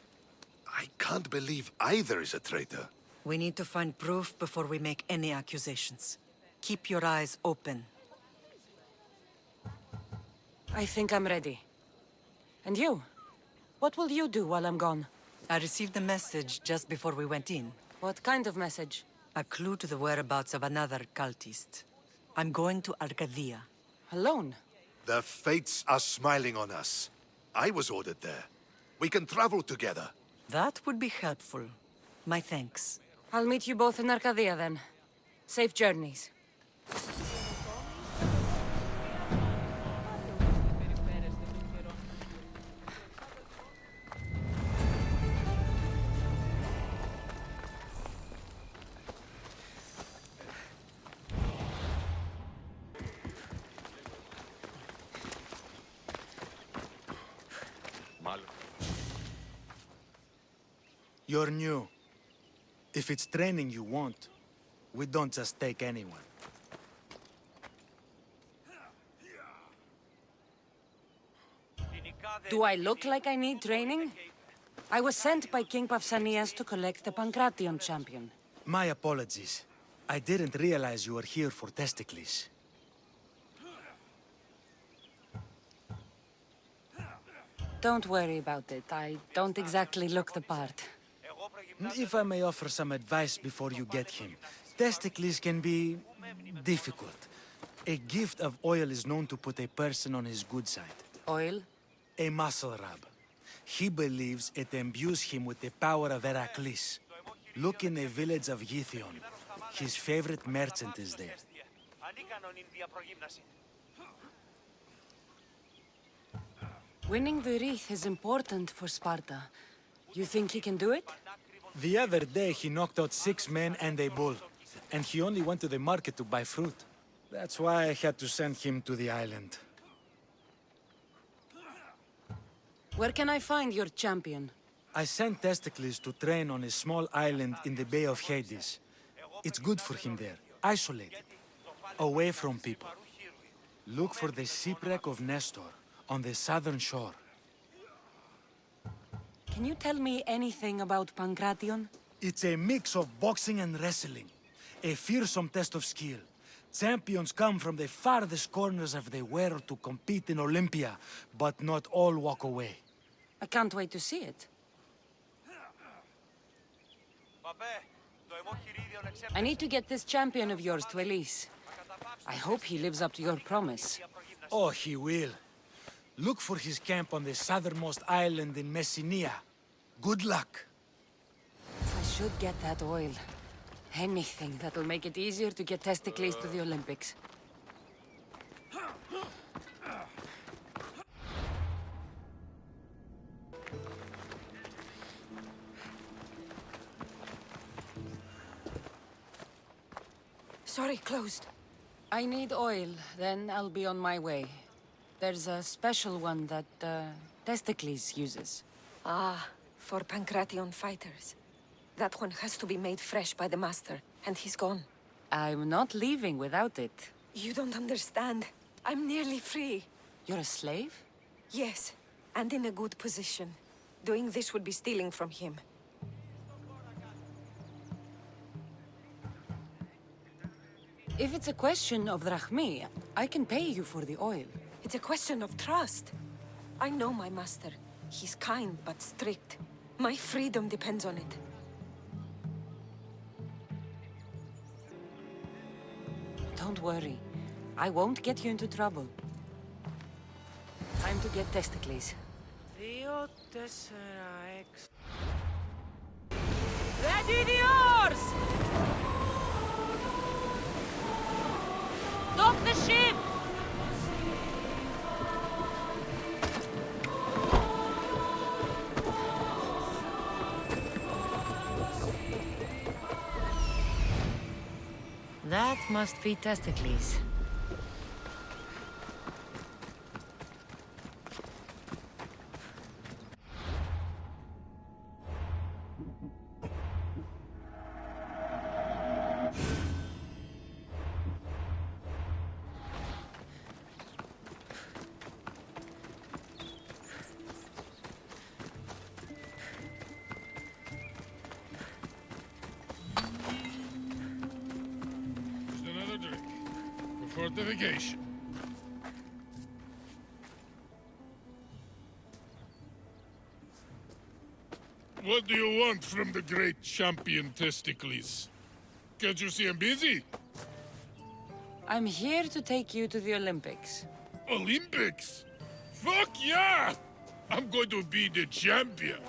I can't believe either is a traitor. We need to find proof before we make any accusations. Keep your eyes open. I think I'm ready. And you? What will you do while I'm gone? I received a message just before we went in. What kind of message? A clue to the whereabouts of another cultist. I'm going to Arcadia. Alone? The fates are smiling on us. I was ordered there. We can travel together. That would be helpful. My thanks. I'll meet you both in Arcadia then. Safe journeys. You're new. If it's training you want, we don't just take anyone. Do I look like I need training? I was sent by King Pausanias to collect the Pancration champion. My apologies. I didn't realize you were here for Testicles. Don't worry about it. I don't exactly look the part. If I may offer some advice before you get him, Testicles can be difficult. A gift of oil is known to put a person on his good side. Oil? A muscle rub. He believes it imbues him with the power of Heracles. Look in the village of Yithion. His favorite merchant is there. Winning the wreath is important for Sparta. You think he can do it? The other day he knocked out 6 men and a bull. And he only went to the market to buy fruit. That's why I had to send him to the island. Where can I find your champion? I sent Testicles to train on a small island in the Bay of Hades. It's good for him there, isolated, away from people. Look for the shipwreck of Nestor on the southern shore. Can you tell me anything about Pancration? It's a mix of boxing and wrestling. A fearsome test of skill. Champions come from the farthest corners of the world to compete in Olympia, but not all walk away. I can't wait to see it. I need to get this champion of yours to Elise. I hope he lives up to your promise. Oh, he will. Look for his camp on the southernmost island in Messenia. Good luck. I should get that oil. Anything that'll make it easier to get Testicles to the Olympics. Sorry, closed. I need oil, then I'll be on my way. There's a special one that, Testicles uses. Ah, for Pancration fighters. That one has to be made fresh by the Master, and he's gone. I'm not leaving without it. You don't understand. I'm nearly free. You're a slave? Yes, and in a good position. Doing this would be stealing from him. If it's a question of drachmi, I can pay you for the oil. It's a question of trust. I know my master. He's kind but strict. My freedom depends on it. Don't worry. I won't get you into trouble. Time to get Testicles. 2, 4, 6. Ready the oars! Dock the ship! That must be Testicles. Fortification. What do you want from the great champion Testicles? Can't you see I'm busy? I'm here to take you to the Olympics. Olympics? Fuck yeah! I'm going to be the champion.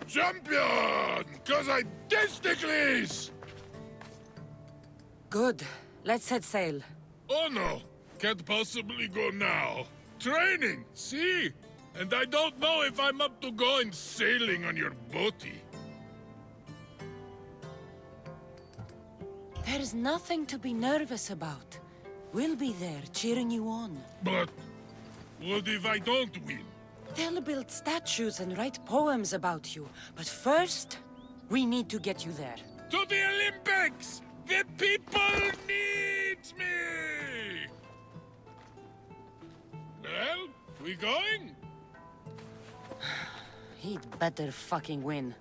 Champion! 'Cause I'm Testicles! Good. Let's set sail. Oh no, can't possibly go now. Training, see? And I don't know if I'm up to going sailing on your boaty. There's nothing to be nervous about. We'll be there cheering you on. But what if I don't win? They'll build statues and write poems about you. But first, we need to get you there. To the Olympics! The people need me! Well, we going? He'd better fucking win.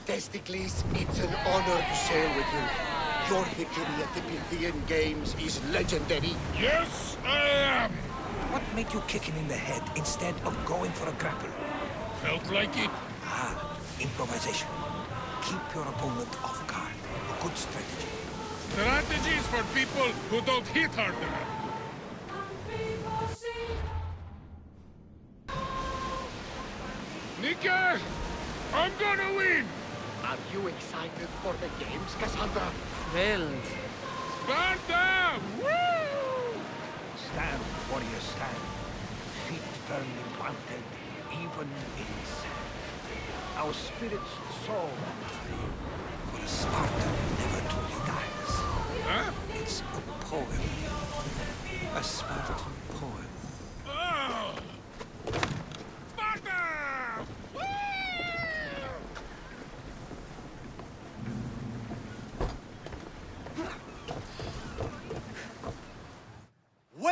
Testicles, it's an honor to sail with you. Your victory at the Pythian Games is legendary. Yes, I am! What made you kick him in the head instead of going for a grapple? Felt like it. Ah, improvisation. Keep your opponent off guard. A good strategy. Strategies for people who don't hit hard enough. Nika! I'm gonna win! Are you excited for the games, Cassandra? Thrilled. Sparta! Woo! Stand, warrior, stand. Feet firmly planted, even in sand. Our spirits soar on high. For a Spartan never truly dies. Huh? It's a poem. A Spartan poem. Oh! Sparta! Woo!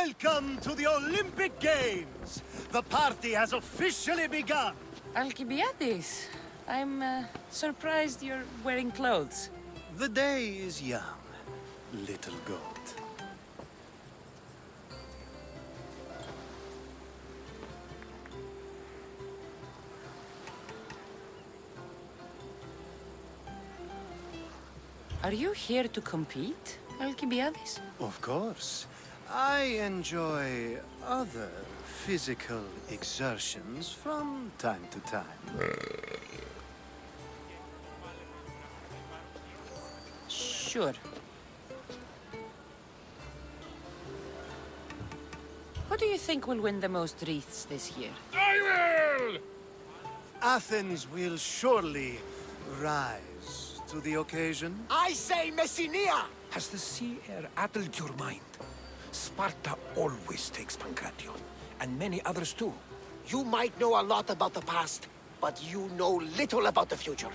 Welcome to the Olympic Games! The party has officially begun! Alcibiades, I'm surprised you're wearing clothes. The day is young, little goat. Are you here to compete, Alcibiades? Of course. I enjoy other physical exertions from time to time. Sure. Who do you think will win the most wreaths this year? I will! Athens will surely rise to the occasion. I say Messinia! Has the sea air addled your mind? Sparta always takes Pancration, and many others too. You might know a lot about the past, but you know little about the future.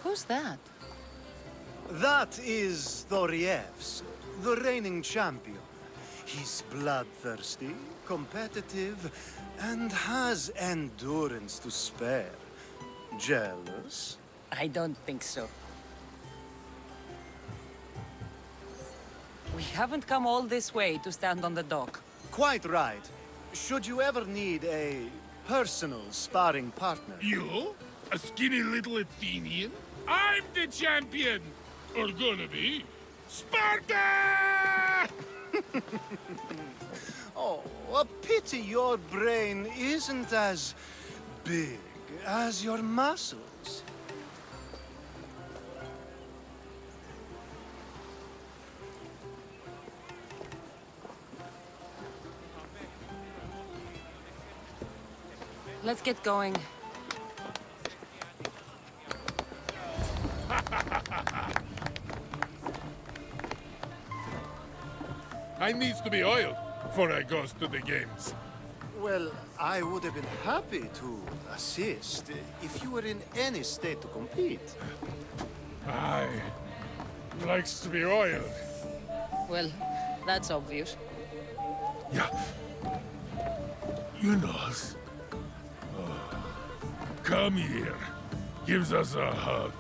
Who's that? That is Thorievs, the reigning champion. He's bloodthirsty, competitive, and has endurance to spare. Jealous? I don't think so. We haven't come all this way to stand on the dock. Quite right. Should you ever need a personal sparring partner... You? A skinny little Athenian? I'm the champion! Or gonna be. Sparta! Oh, a pity your brain isn't as big as your muscles. Let's get going. I needs to be oiled before I goes to the games. Well, I would have been happy to assist if you were in any state to compete. Aye. Likes to be oiled. Well, that's obvious. Yeah. You knows. Oh. Come here. Gives us a hug.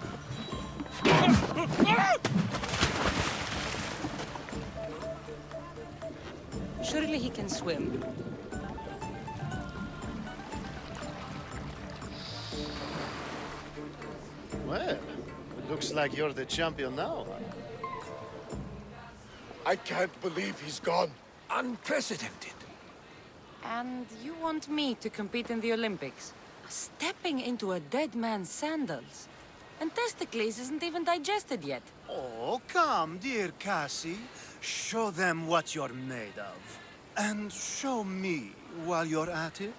Surely he can swim. Well, it looks like you're the champion now. I can't believe he's gone. Unprecedented. And you want me to compete in the Olympics? Stepping into a dead man's sandals. And Testicles isn't even digested yet. Oh, come, dear Cassie. Show them what you're made of. And show me while you're at it.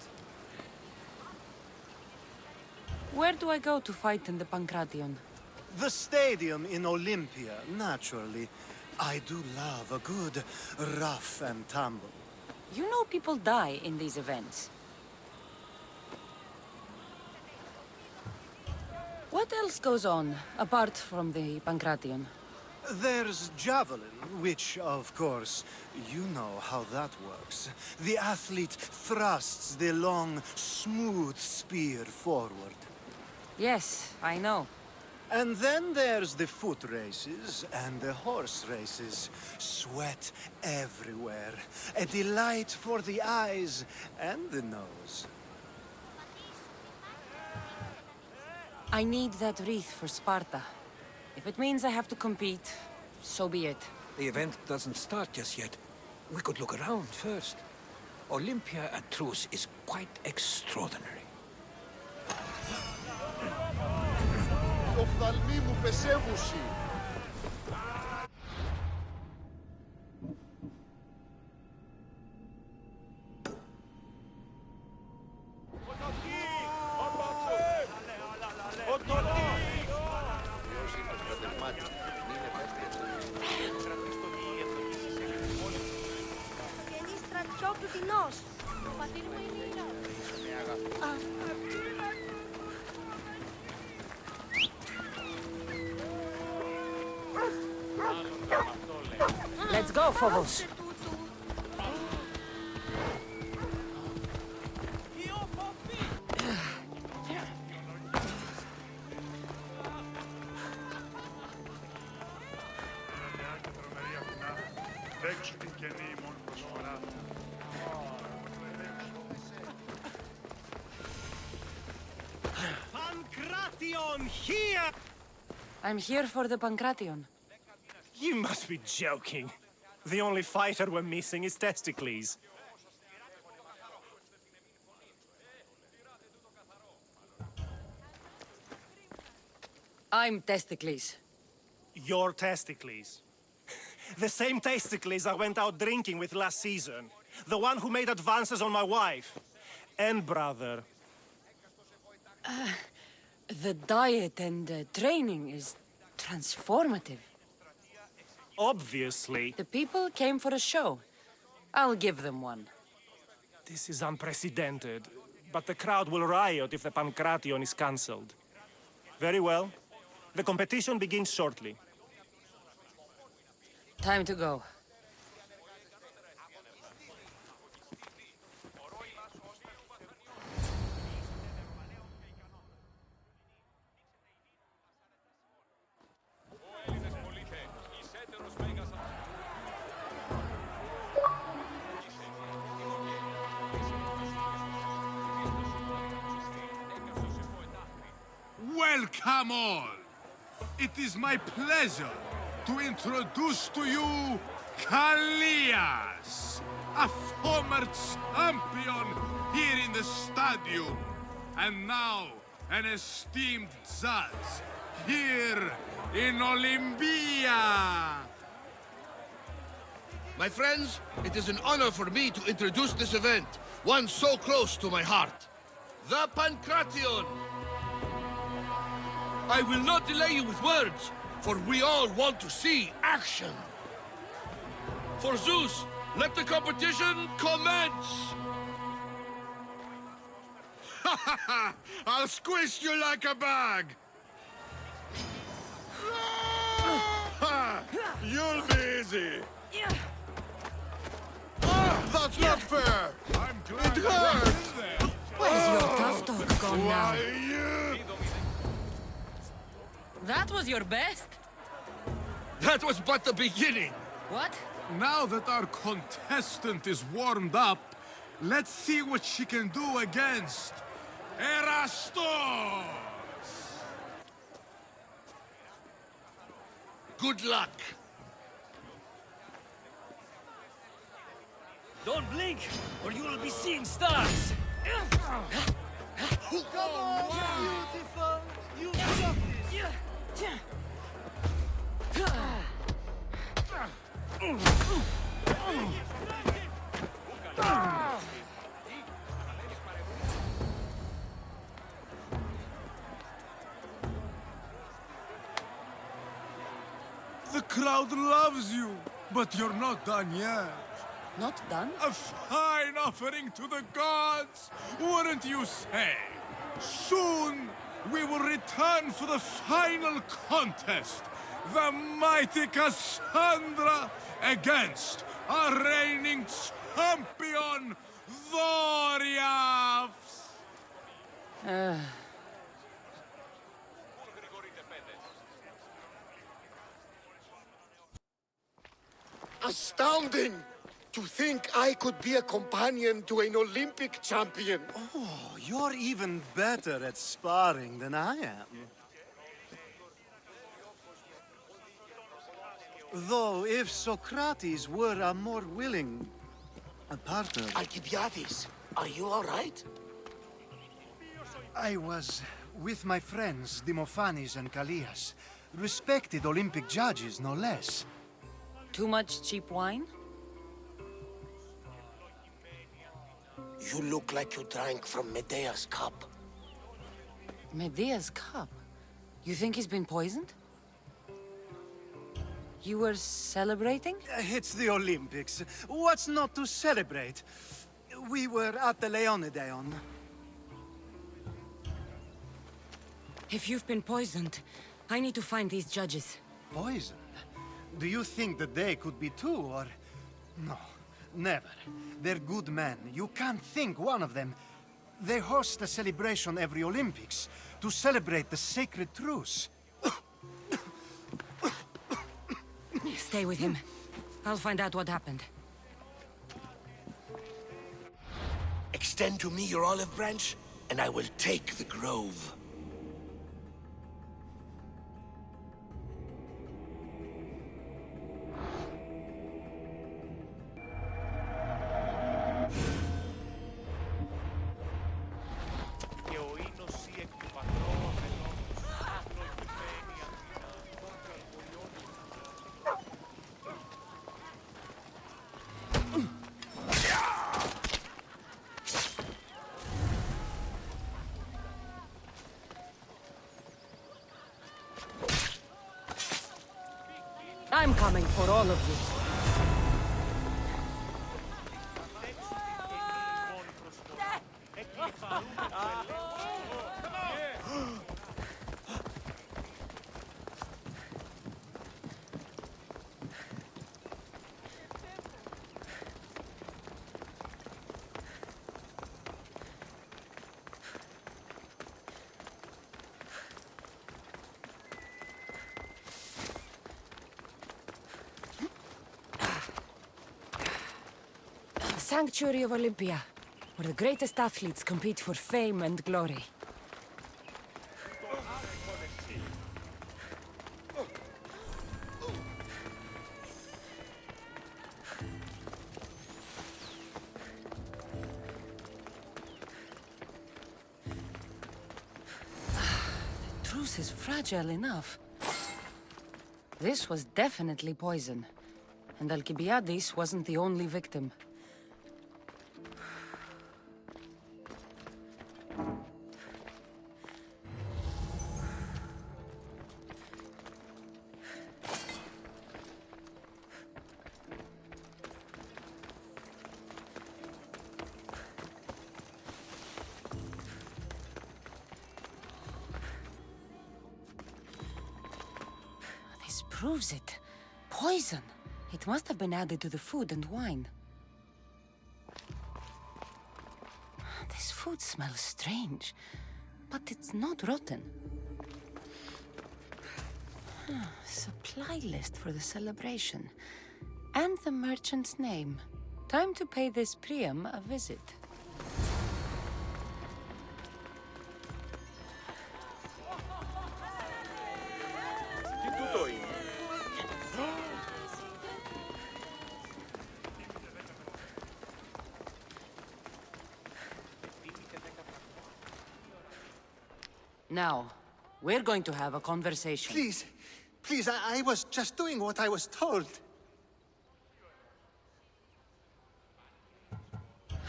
Where do I go to fight in the Pancration? The stadium in Olympia, naturally. I do love a good rough and tumble. You know people die in these events. What else goes on, apart from the Pancration? There's javelin, which, of course, you know how that works. The athlete thrusts the long, smooth spear forward. Yes, I know. And then there's the foot races and the horse races. Sweat everywhere. A delight for the eyes and the nose. I need that wreath for Sparta. If it means I have to compete, so be it. The event doesn't start just yet. We could look around first. Olympia at truce is quite extraordinary. Οφθαλμοί μου πεσέμουσι. Γεννής στρατιώτου τεινός. Το πατήρ μου είναι ήρω. Let's go, Phobos. Pancration, here! I'm here for the Pancration. You must be joking. The only fighter we're missing is Testicles. I'm Testicles. Your Testicles. The same Testicles I went out drinking with last season. The one who made advances on my wife. And brother. The diet and training is transformative. Obviously. The people came for a show. I'll give them one. This is unprecedented, but the crowd will riot if the Pancration is cancelled. Very well. The competition begins shortly. Time to go. Welcome all! It is my pleasure to introduce to you Kalias, a former champion here in the stadium, and now an esteemed judge here in Olympia. My friends, it is an honor for me to introduce this event, one so close to my heart. The Pancration! I will not delay you with words, for we all want to see action. For Zeus, let the competition commence! Ha ha ha! I'll squish you like a bag! Ha! You'll be easy! That's not fair! I'm glad it hurts! Where's your tough talk gone now? That was your best? That was but the beginning! What? Now that our contestant is warmed up, let's see what she can do against Erastos! Good luck! Don't blink, or you will be seeing stars! Come on, beautiful! You got this! The crowd loves you, but you're not done yet. Not done? A fine offering to the gods, wouldn't you say? Soon, we will return for the final contest. The mighty Cassandra against our reigning champion, Doriath! Astounding! To think I could be a companion to an Olympic champion. Oh, you're even better at sparring than I am. Though, if Socrates were a more willing partner... Alcibiades, are you all right? I was with my friends, Demophanes and Callias. Respected Olympic judges, no less. Too much cheap wine? You look like you drank from Medea's cup. Medea's cup? You think he's been poisoned? You were celebrating? It's the Olympics. What's not to celebrate? We were at the Leonideon. If you've been poisoned, I need to find these judges. Poisoned? Do you think that they could be too, or... No, never. They're good men. You can't think one of them. They host a celebration every Olympics to celebrate the sacred truce. Stay with him. I'll find out what happened. Extend to me your olive branch, and I will take the grove. I'm coming for all of you. Sanctuary of Olympia, where the greatest athletes compete for fame and glory. The truce is fragile enough. This was definitely poison, and Alcibiades wasn't the only victim. This proves it. Poison. It must have been added to the food and wine. This food smells strange, but it's not rotten. Supply list for the celebration. And the merchant's name. Time to pay this Priam a visit. Now, we're going to have a conversation. Please, I was just doing what I was told.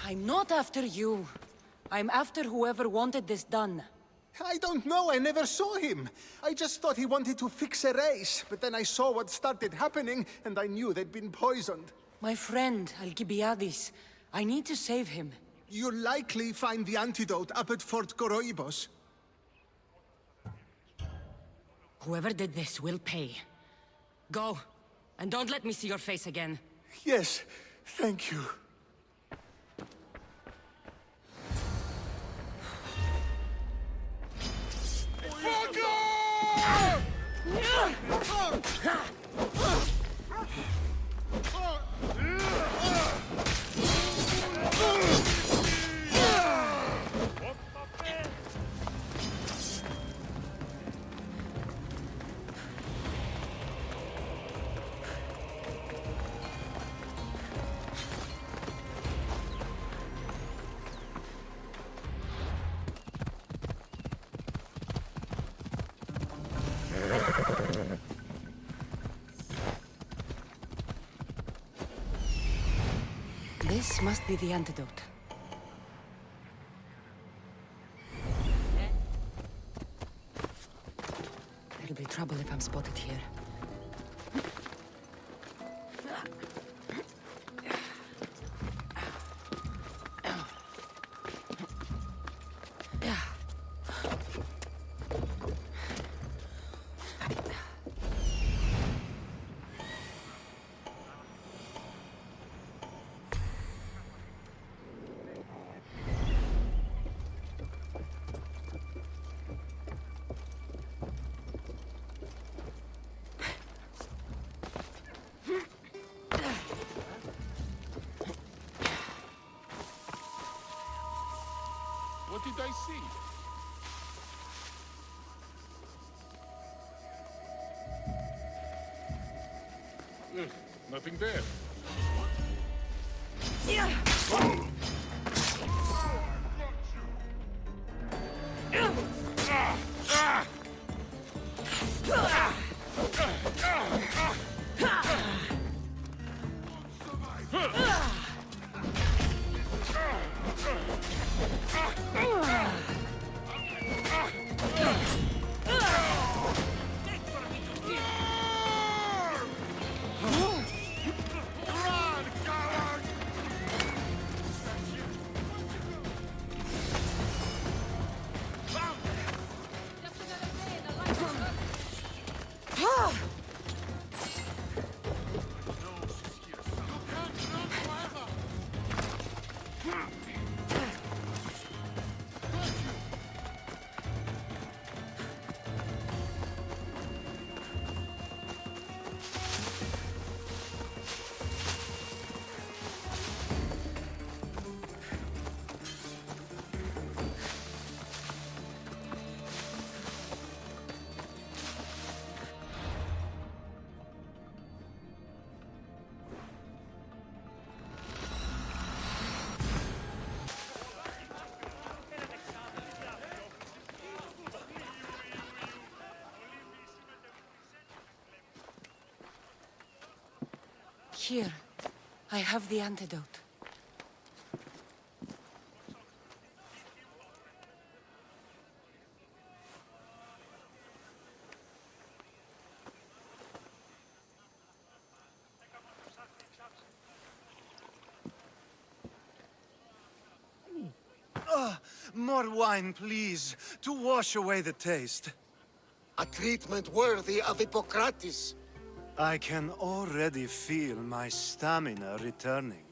I'm not after you. I'm after whoever wanted this done. I don't know, I never saw him. I just thought he wanted to fix a race, but then I saw what started happening, and I knew they'd been poisoned. My friend, Alcibiades. I need to save him. You'll likely find the antidote up at Fort Coroibos. Whoever did this will pay. Go, and don't let me see your face again. Yes, thank you. This must be the antidote. There'll be trouble if I'm spotted here. see. Nothing there. Yeah. Here, I have the antidote. More wine, please, to wash away the taste. A treatment worthy of Hippocrates. I can already feel my stamina returning.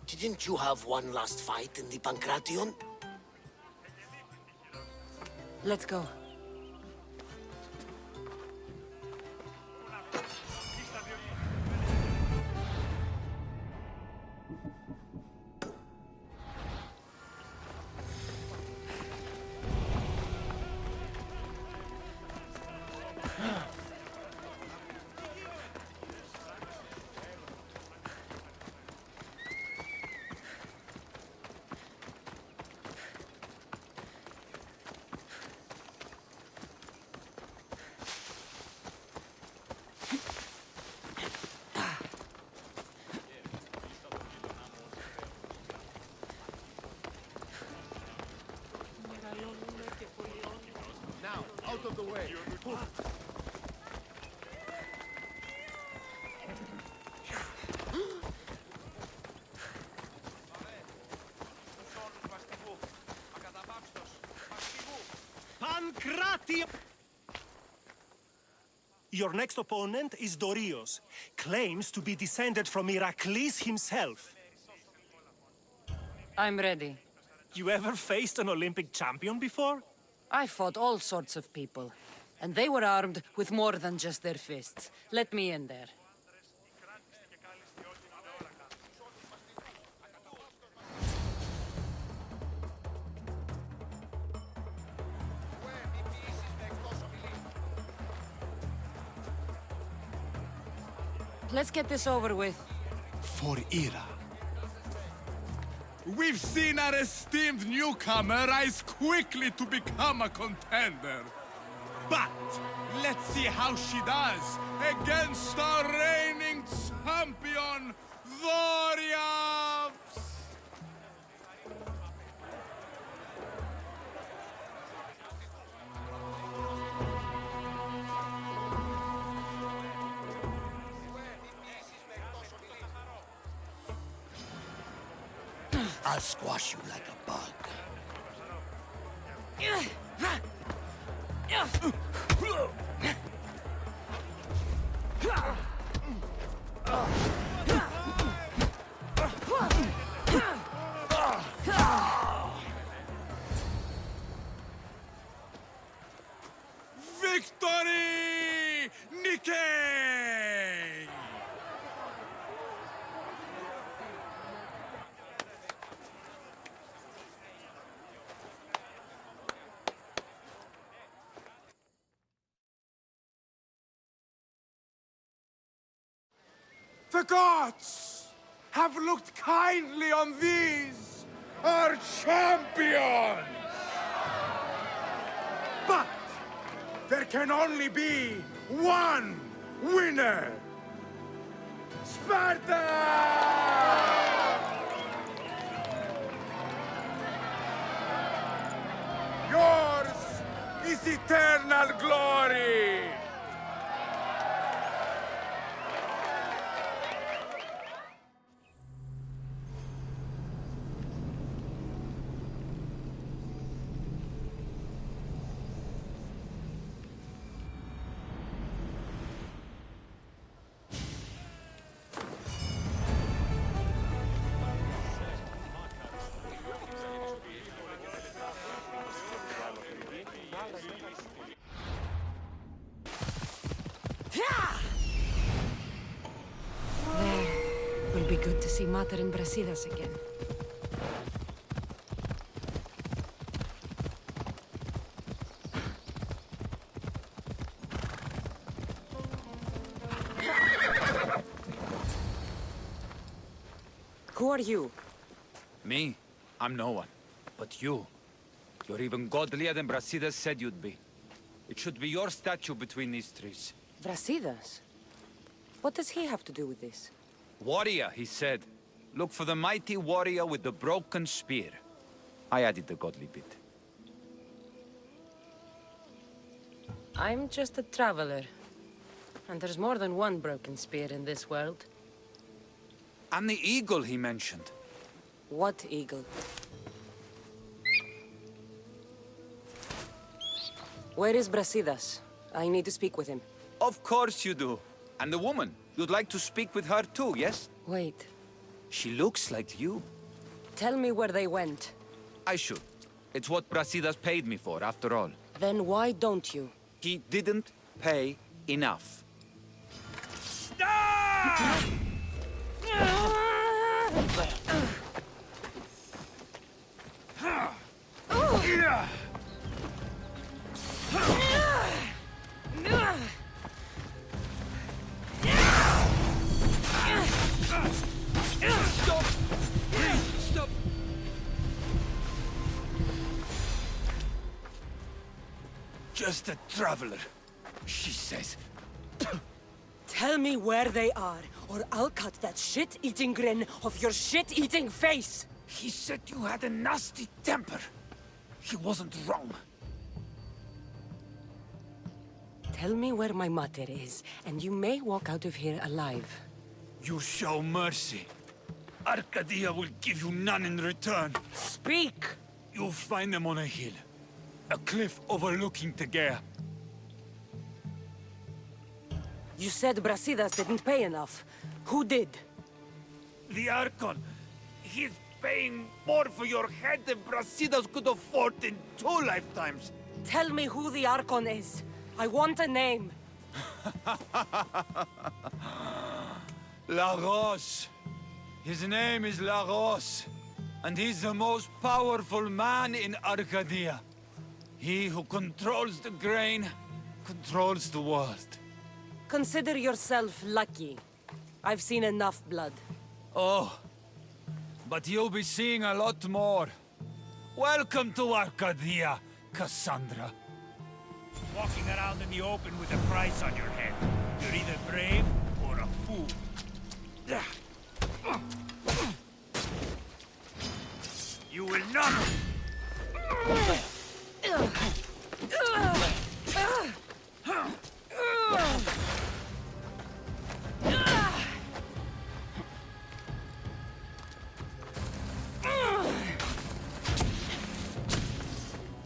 Didn't you have one last fight in the Pancration? Let's go. Now, out of the way. Pancration! Your next opponent is Dorios. Claims to be descended from Heracles himself. I'm ready. You ever faced an Olympic champion before? I fought all sorts of people. And they were armed with more than just their fists. Let me in there. Let's get this over with. For Ira. We've seen our esteemed newcomer rise quickly to become a contender. But let's see how she does against our reigning champion, Dorios! I'll squash you like a bug. Victory! Nikkei! The gods have looked kindly on these, our champions! But there can only be one winner! Sparta! Yours is eternal glory! Will be good to see Mater and Brasidas again. Who are you? Me? I'm no one. But you. You're even godlier than Brasidas said you'd be. It should be your statue between these trees. Brasidas? What does he have to do with this? Warrior, he said. Look for the mighty warrior with the broken spear. I added the godly bit. I'm just a traveler. And there's more than one broken spear in this world. And the eagle he mentioned. What eagle? Where is Brasidas? I need to speak with him. Of course you do. And the woman. You'd like to speak with her too, yes? Wait. She looks like you. Tell me where they went. I should. It's what Brasidas paid me for, after all. Then why don't you? He didn't pay enough. Stop! Please, stop! Just a traveler, she says. Tell me where they are, or I'll cut that shit-eating grin off your shit-eating face! He said you had a nasty temper. He wasn't wrong. Tell me where my mater is, and you may walk out of here alive. You show mercy. Arcadia will give you none in return. Speak! You'll find them on a hill. A cliff overlooking Tegea. You said Brasidas didn't pay enough. Who did? The Archon. He's paying more for your head than Brasidas could afford in 2 lifetimes. Tell me who the Archon is. I want a name. Lagos. His name is Lagos. And he's the most powerful man in Arcadia. He who controls the grain, controls the world. Consider yourself lucky. I've seen enough blood. Oh, but you'll be seeing a lot more. Welcome to Arcadia, Cassandra. Walking around in the open with a price on your head. You're either brave or a fool. You will not...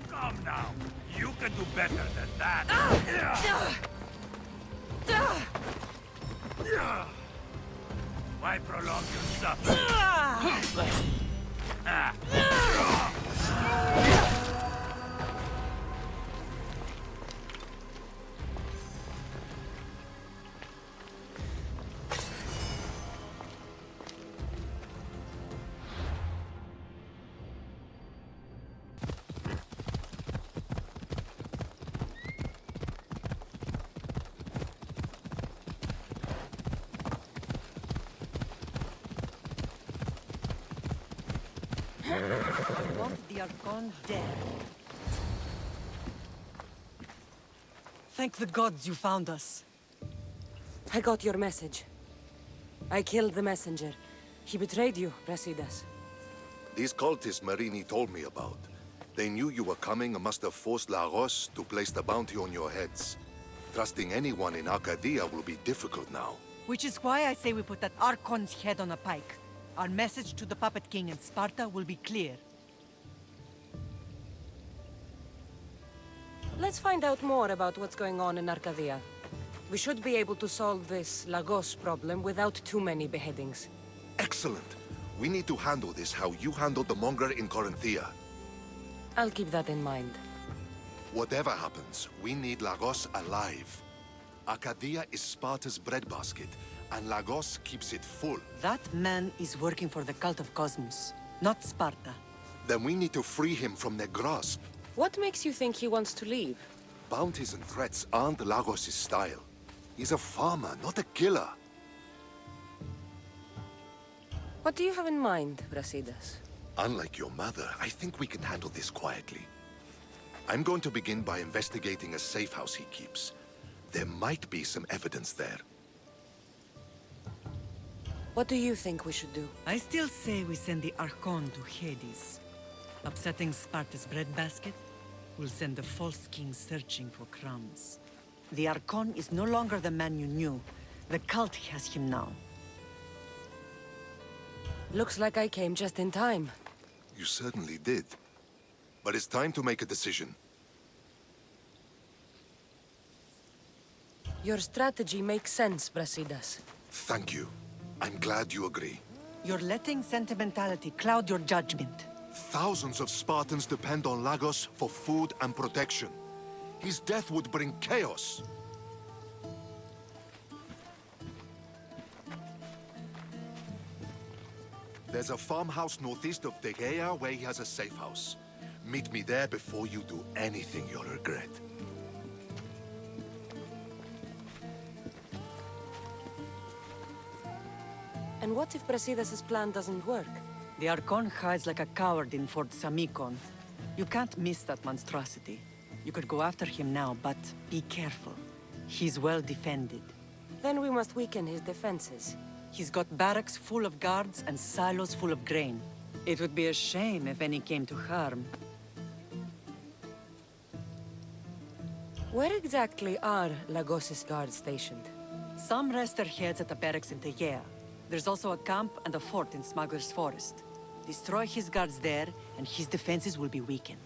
Come now. You can do better than that. Why prolong your suffering? I want the Archon dead. Thank the gods you found us. I got your message. I killed the messenger. He betrayed you, Brasidas. These cultists Marini told me about. They knew you were coming and must have forced Lagos to place the bounty on your heads. Trusting anyone in Arcadia will be difficult now. Which is why I say we put that Archon's head on a pike. Our message to the Puppet King in Sparta will be clear. Let's find out more about what's going on in Arcadia. We should be able to solve this Lagos problem without too many beheadings. Excellent. We need to handle this how you handled the monger in Corinthia. I'll keep that in mind. Whatever happens, we need Lagos alive. Arcadia is Sparta's breadbasket, and Lagos keeps it full. That man is working for the cult of Cosmos, not Sparta. Then we need to free him from their grasp. What makes you think he wants to leave? Bounties and threats aren't Lagos' style. He's a farmer, not a killer. What do you have in mind, Brasidas? Unlike your mother, I think we can handle this quietly. I'm going to begin by investigating a safe house he keeps. There might be some evidence there. What do you think we should do? I still say we send the Archon to Hades. Upsetting Sparta's breadbasket will send the false king searching for crumbs. The Archon is no longer the man you knew. The cult has him now. Looks like I came just in time. You certainly did. But it's time to make a decision. Your strategy makes sense, Brasidas. Thank you. I'm glad you agree. You're letting sentimentality cloud your judgment. Thousands of Spartans depend on Lagos for food and protection. His death would bring chaos. There's a farmhouse northeast of Tegea where he has a safe house. Meet me there before you do anything you'll regret. And what if Brasidas' plan doesn't work? The Archon hides like a coward in Fort Samikon. You can't miss that monstrosity. You could go after him now, but be careful. He's well defended. Then we must weaken his defenses. He's got barracks full of guards and silos full of grain. It would be a shame if any came to harm. Where exactly are Lagos' guards stationed? Some rest their heads at the barracks in Tegea. There's also a camp and a fort in Smuggler's Forest. Destroy his guards there, and his defenses will be weakened.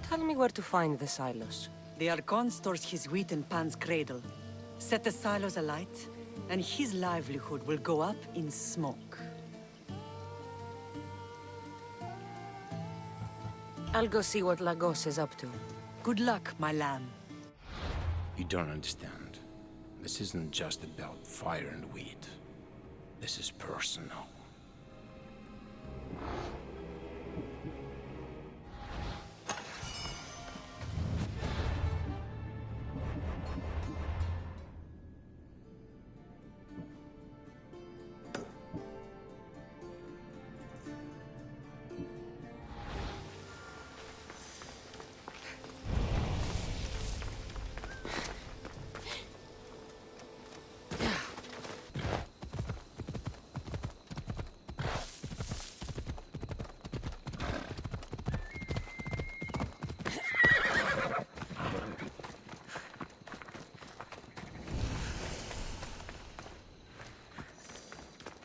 Tell me where to find the silos. The Archon stores his wheat in Pan's cradle. Set the silos alight, and his livelihood will go up in smoke. I'll go see what Lagos is up to. Good luck, my lamb. You don't understand. This isn't just about fire and wheat. This is personal.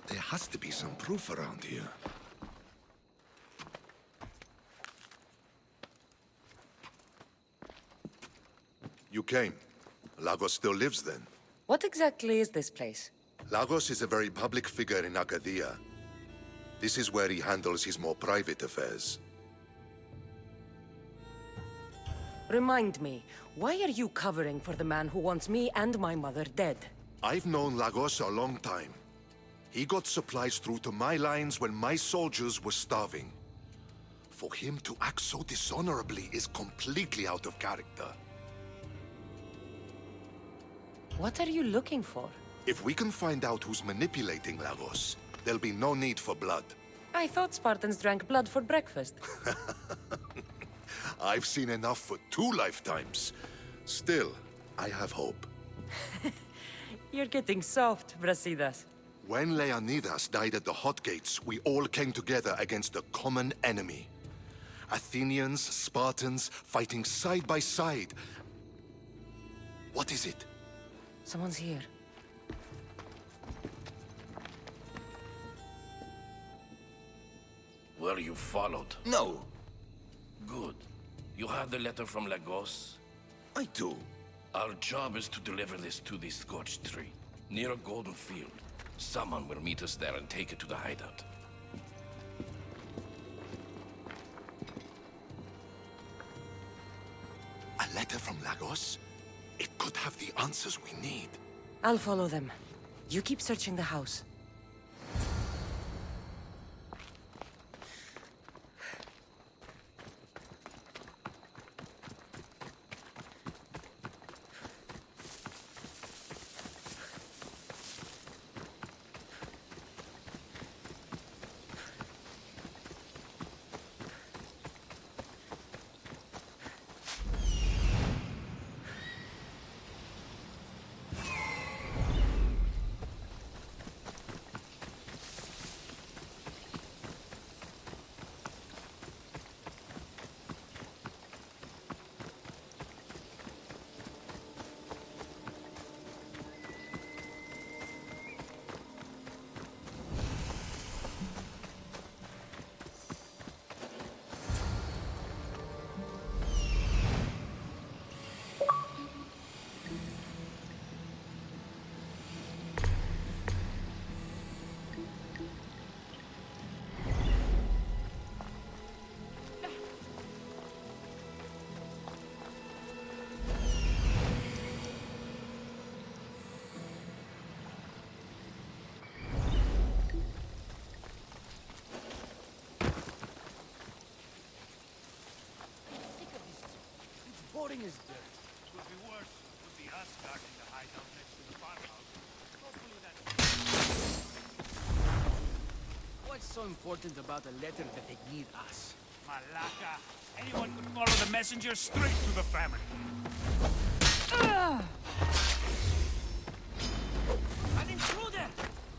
There has to be some proof around here. You came. Lagos still lives then? What exactly is this place? Lagos is a very public figure in Arcadia. This is where he handles his more private affairs. Remind me, why are you covering for the man who wants me and my mother dead? I've known Lagos a long time. He got supplies through to my lines when my soldiers were starving. For him to act so dishonorably is completely out of character. What are you looking for? If we can find out who's manipulating Lagos, there'll be no need for blood. I thought Spartans drank blood for breakfast. I've seen enough for 2 lifetimes. Still, I have hope. You're getting soft, Brasidas. When Leonidas died at the Hot Gates, we all came together against a common enemy. Athenians, Spartans, fighting side by side. What is it? Someone's here. Were you followed? No. Good. You have the letter from Lagos? I do. Our job is to deliver this to the scorched tree, near a golden field. Someone will meet us there and take it to the hideout. A letter from Lagos? It could have the answers we need. I'll follow them. You keep searching the house. Boring as dirt. It would be worse. It would be us guarding the hideout next to the farmhouse. Hopefully that... What's so important about a letter that they need us? Malaka. Anyone could follow the messenger straight to the family. An intruder!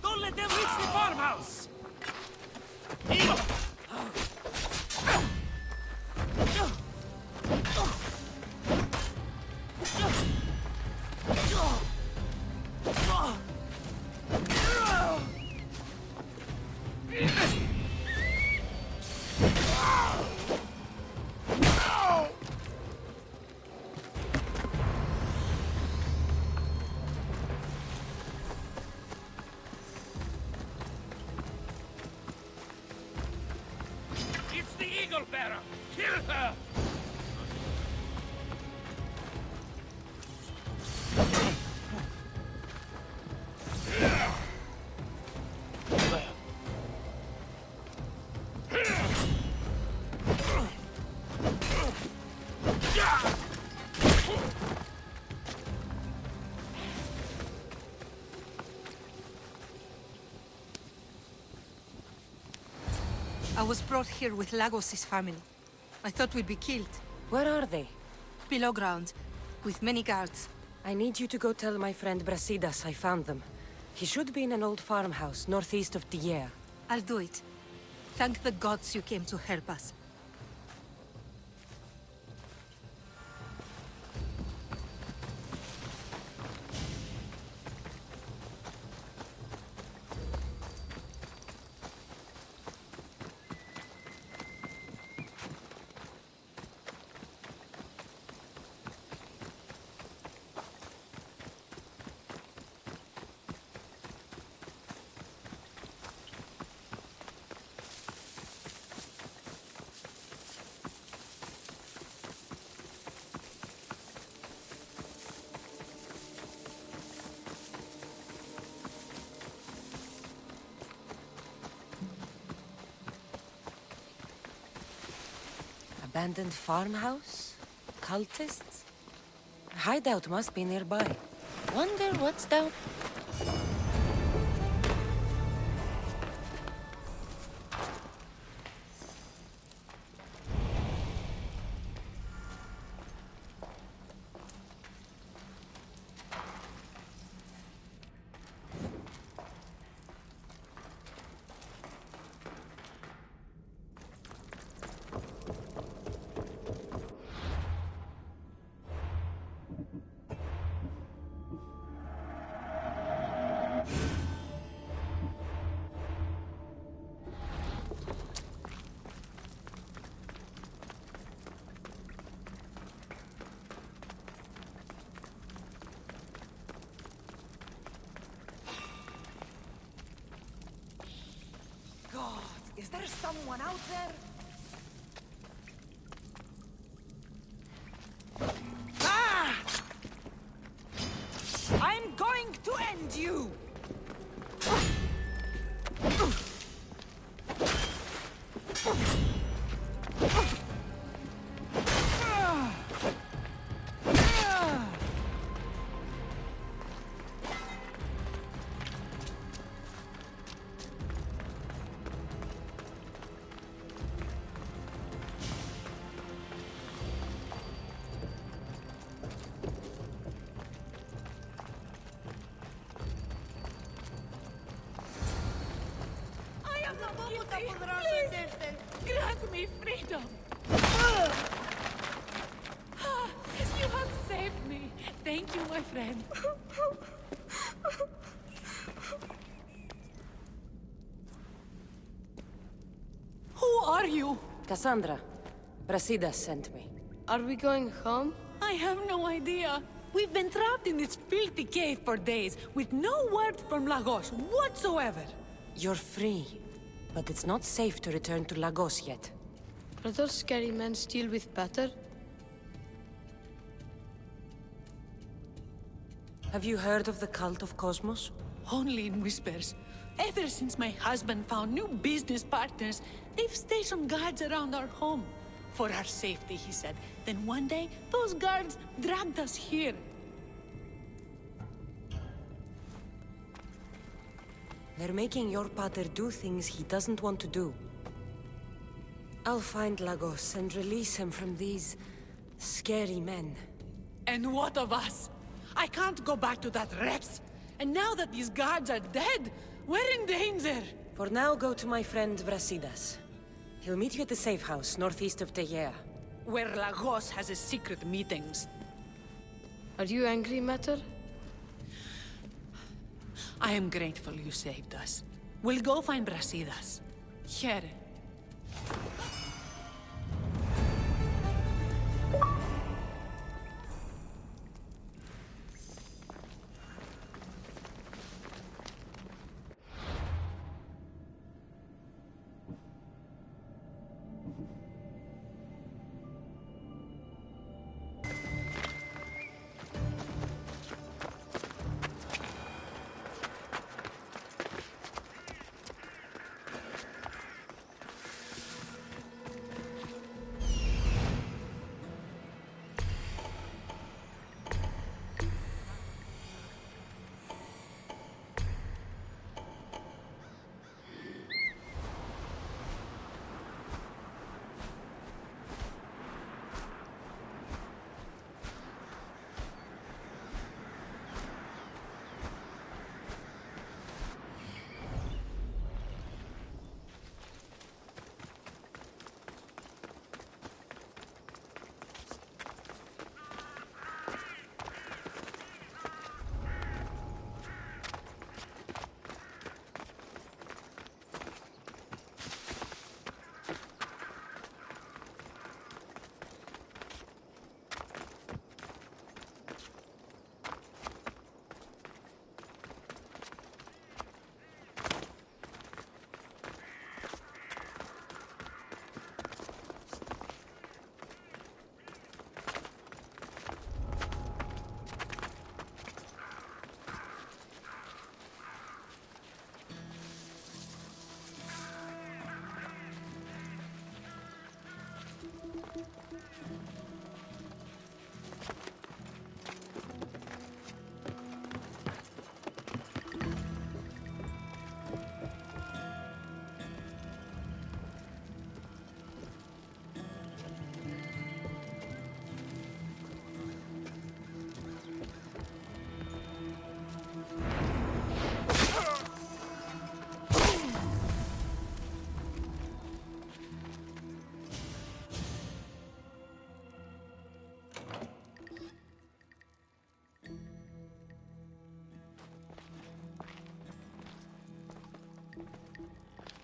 Don't let them reach the farmhouse! It's the Eagle Bearer! Kill her! I was brought here with Lagos' family. I thought we'd be killed. Where are they? Below ground, with many guards. I need you to go tell my friend Brasidas I found them. He should be in an old farmhouse northeast of Tyre. I'll do it. Thank the gods you came to help us. Abandoned farmhouse? Cultists? A hideout must be nearby. Wonder what's down... Is there someone out there? Ah! I'm going to end you! Grant me freedom! You have saved me. Thank you, my friend. Who are you? Cassandra. Brasidas sent me. Are we going home? I have no idea. We've been trapped in this filthy cave for days, with no word from Lagos whatsoever. You're free, but it's not safe to return to Lagos yet. Are those scary men still with Baytuh? Have you heard of the cult of Cosmos? Only in whispers. Ever since my husband found new business partners, they've stationed guards around our home. For our safety, he said. Then one day, those guards dragged us here. They're making your pater do things he doesn't want to do. I'll find Lagos and release him from these scary men. And what of us? I can't go back to that Rex. And now that these guards are dead, we're in danger. For now, go to my friend Brasidas. He'll meet you at the safe house northeast of Tegea. Where Lagos has his secret meetings. Are you angry, Mater? I am grateful you saved us. We'll go find Brasidas. Here.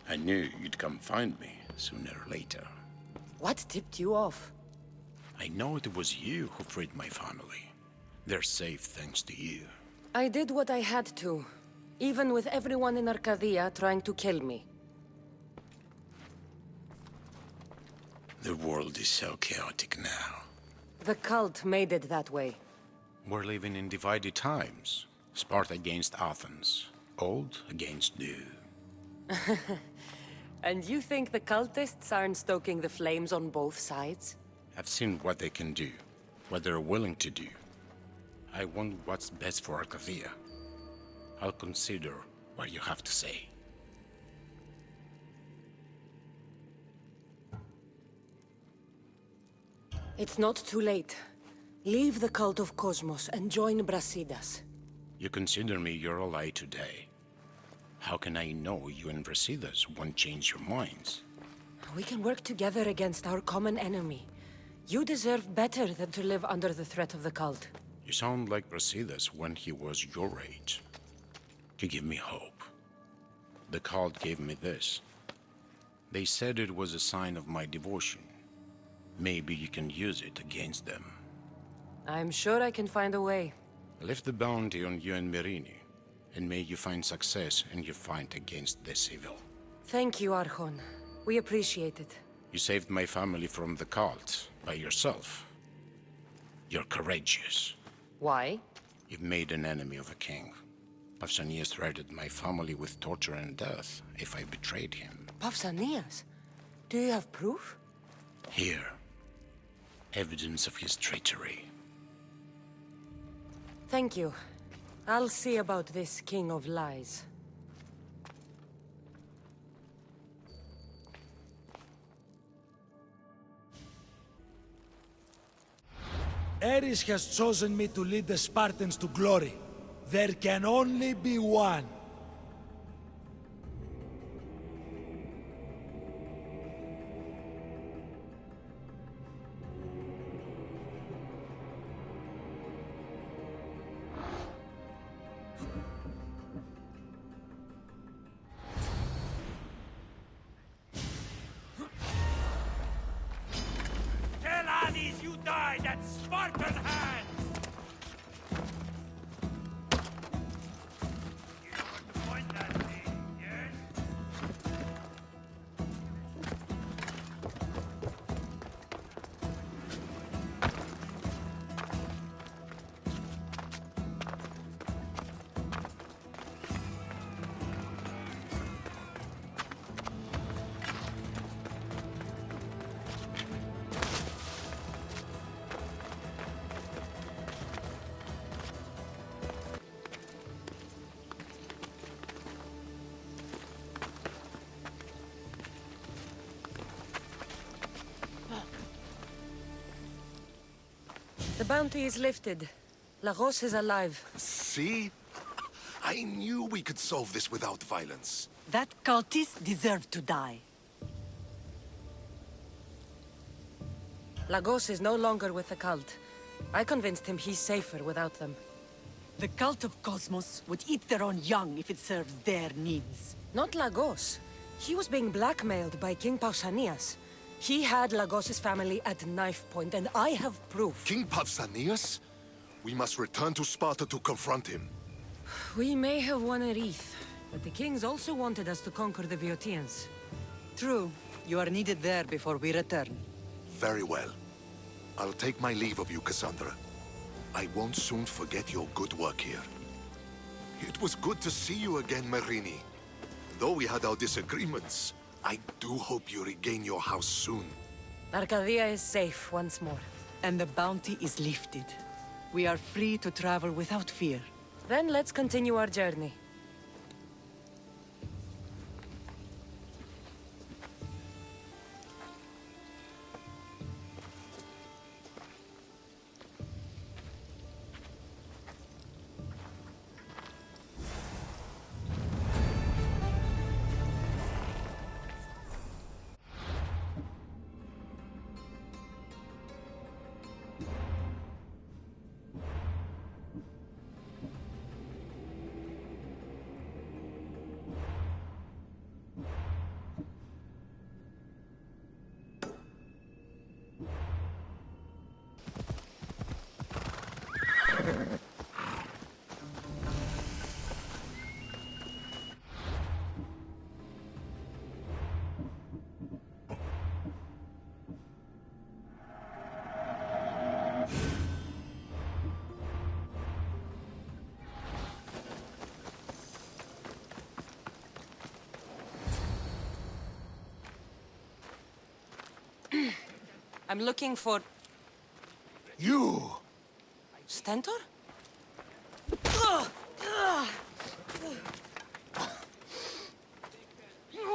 I knew you'd come find me, sooner or later. What tipped you off? I know it was you who freed my family. They're safe thanks to you. I did what I had to, even with everyone in Arcadia trying to kill me. The world is so chaotic now. The cult made it that way. We're living in divided times. Sparta against Athens. Old against new. And you think the cultists aren't stoking the flames on both sides? I've seen what they can do, what they're willing to do. I want what's best for Arcadia. I'll consider what you have to say. It's not too late. Leave the cult of Cosmos and join Brasidas. You consider me your ally today. How can I know you and Brasidas won't change your minds? We can work together against our common enemy. You deserve better than to live under the threat of the cult. You sound like Brasidas when he was your age. You give me hope. The cult gave me this. They said it was a sign of my devotion. Maybe you can use it against them. I'm sure I can find a way. I left the bounty on you and Merini, and may you find success in your fight against the civil. Thank you, Archon. We appreciate it. You saved my family from the cult by yourself. You're courageous. Why? You've made an enemy of a king. Pausanias threatened my family with torture and death if I betrayed him. Pausanias? Do you have proof? Here. Evidence of his treachery. Thank you. I'll see about this King of Lies. Ares has chosen me to lead the Spartans to glory. There can only be one. Tell Hades you died at Spartan hand! You know where to find that thing, yes? The bounty is lifted. Lagos is alive. See? I knew we could solve this without violence. That cultist deserved to die. Lagos is no longer with the cult. I convinced him he's safer without them. The cult of Cosmos would eat their own young if it served their needs. Not Lagos. He was being blackmailed by King Pausanias. He had Lagos's family at knife point, and I have proof. King Pausanias? We must return to Sparta to confront him. We may have won a wreath, but the kings also wanted us to conquer the Boeotians. True. You are needed there before we return. Very well. I'll take my leave of you, Cassandra. I won't soon forget your good work here. It was good to see you again, Merini. Though we had our disagreements, I do hope you regain your house soon. Arcadia is safe once more. And the bounty is lifted. We are free to travel without fear. Then let's continue our journey. I'm looking for... You! Stentor?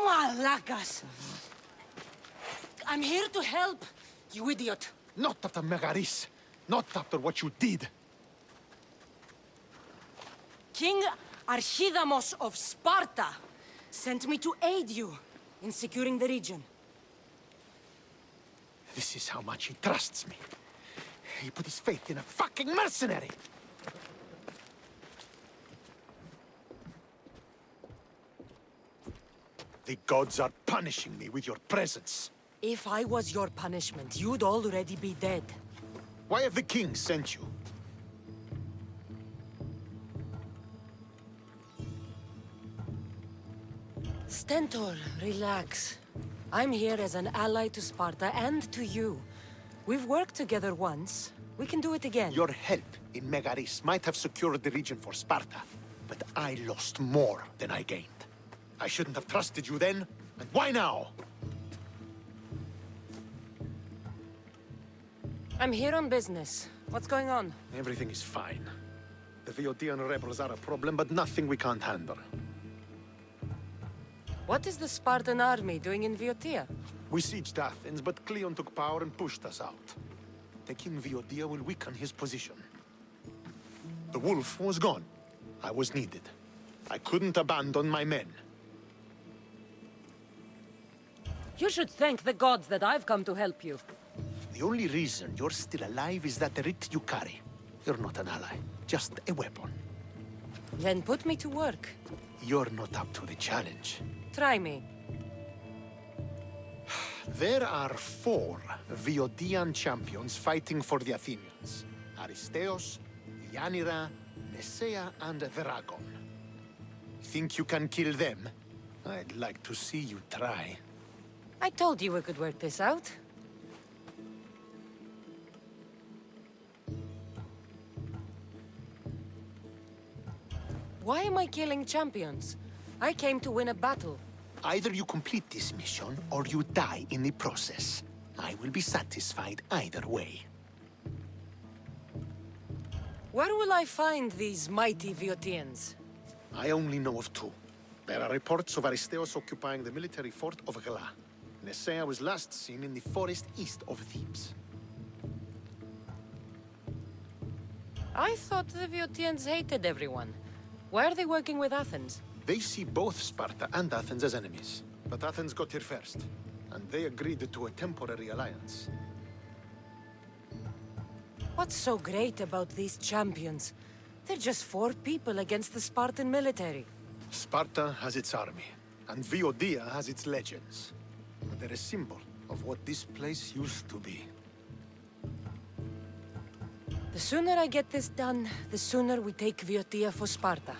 Malakas! I'm here to help, you idiot. Not after Megaris. Not after what you did. King Archidamos of Sparta sent me to aid you in securing the region. This is how much he trusts me. He put his faith in a fucking mercenary! The gods are punishing me with your presence. If I was your punishment, you'd already be dead. Why have the kings sent you? Stentor, relax. I'm here as an ally to Sparta and to you. We've worked together once. We can do it again. Your help in Megaris might have secured the region for Sparta, but I lost more than I gained. I shouldn't have trusted you then, and why now? I'm here on business. What's going on? Everything is fine. The Viotian rebels are a problem, but nothing we can't handle. What is the Spartan army doing in Viotia? We sieged Athens, but Cleon took power and pushed us out. Taking Viotia will weaken his position. The wolf was gone. I was needed. I couldn't abandon my men. You should thank the gods that I've come to help you. The only reason you're still alive is that writ you carry. You're not an ally, just a weapon. Then put me to work. You're not up to the challenge. Try me. There are 4 Viotian champions fighting for the Athenians. Aristeos, Yanira, Nesea, and Veragon. Think you can kill them? I'd like to see you try. I told you we could work this out. Why am I killing champions? I came to win a battle. Either you complete this mission, or you die in the process. I will be satisfied either way. Where will I find these mighty Viotians? I only know of 2. There are reports of Aristeos occupying the military fort of Gela. Nesea was last seen in the forest east of Thebes. I thought the Viotians hated everyone. Why are they working with Athens? They see both Sparta and Athens as enemies. But Athens got here first, and they agreed to a temporary alliance. What's so great about these champions? They're just 4 people against the Spartan military. Sparta has its army, and Viotia has its legends. But they're a symbol of what this place used to be. The sooner I get this done, the sooner we take Viotia for Sparta.